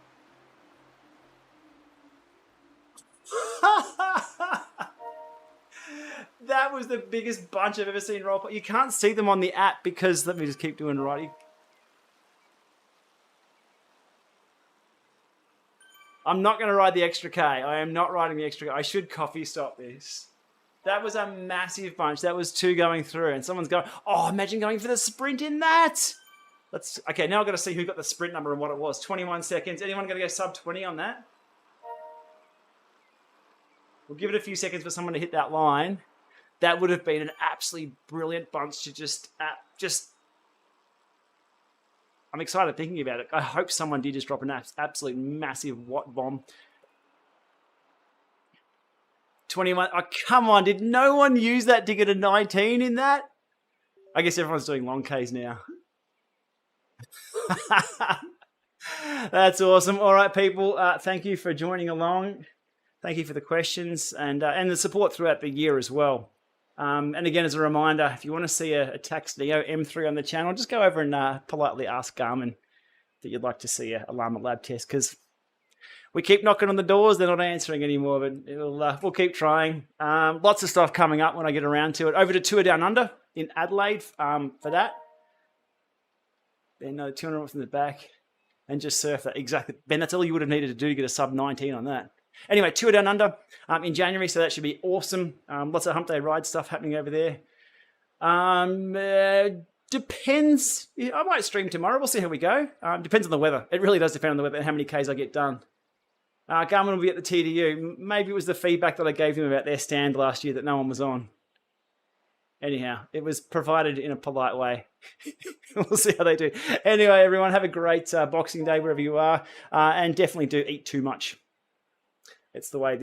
That was the biggest bunch I've ever seen roll. You can't see them on the app because, let me just keep doing riding. I'm not going to ride the extra K. I am not riding the extra K. I should coffee stop this. That was a massive bunch. That was two going through. And someone's going, oh, imagine going for the sprint in that. Okay, now I've got to see who got the sprint number and what it was. 21 seconds. Anyone going to go sub 20 on that? We'll give it a few seconds for someone to hit that line. That would have been an absolutely brilliant bunch to just... I'm excited thinking about it. I hope someone did just drop an absolute massive watt bomb. 21. Oh, come on. Did no one use that to get a 19 in that? I guess everyone's doing long Ks now. That's awesome. All right, people. Thank you for joining along. Thank you for the questions and the support throughout the year as well. And again, as a reminder, if you want to see a Tax Neo M3 on the channel, just go over and politely ask Garmin that you'd like to see a Lama lab test, because we keep knocking on the doors. They're not answering anymore, but we'll keep trying. Lots of stuff coming up when I get around to it. Over to Tour Down Under in Adelaide for that. Then 200 from the back and just surf that. Exactly. Ben, that's all you would have needed to do to get a sub 19 on that. Anyway, Tour Down Under in January, so that should be awesome. Lots of hump day ride stuff happening over there. Depends. I might stream tomorrow. We'll see how we go. Depends on the weather. It really does depend on the weather and how many Ks I get done. Garmin will be at the TDU. Maybe it was the feedback that I gave them about their stand last year that no one was on. Anyhow, it was provided in a polite way. We'll see how they do. Anyway, everyone, have a great Boxing Day wherever you are. And definitely do eat too much. It's the way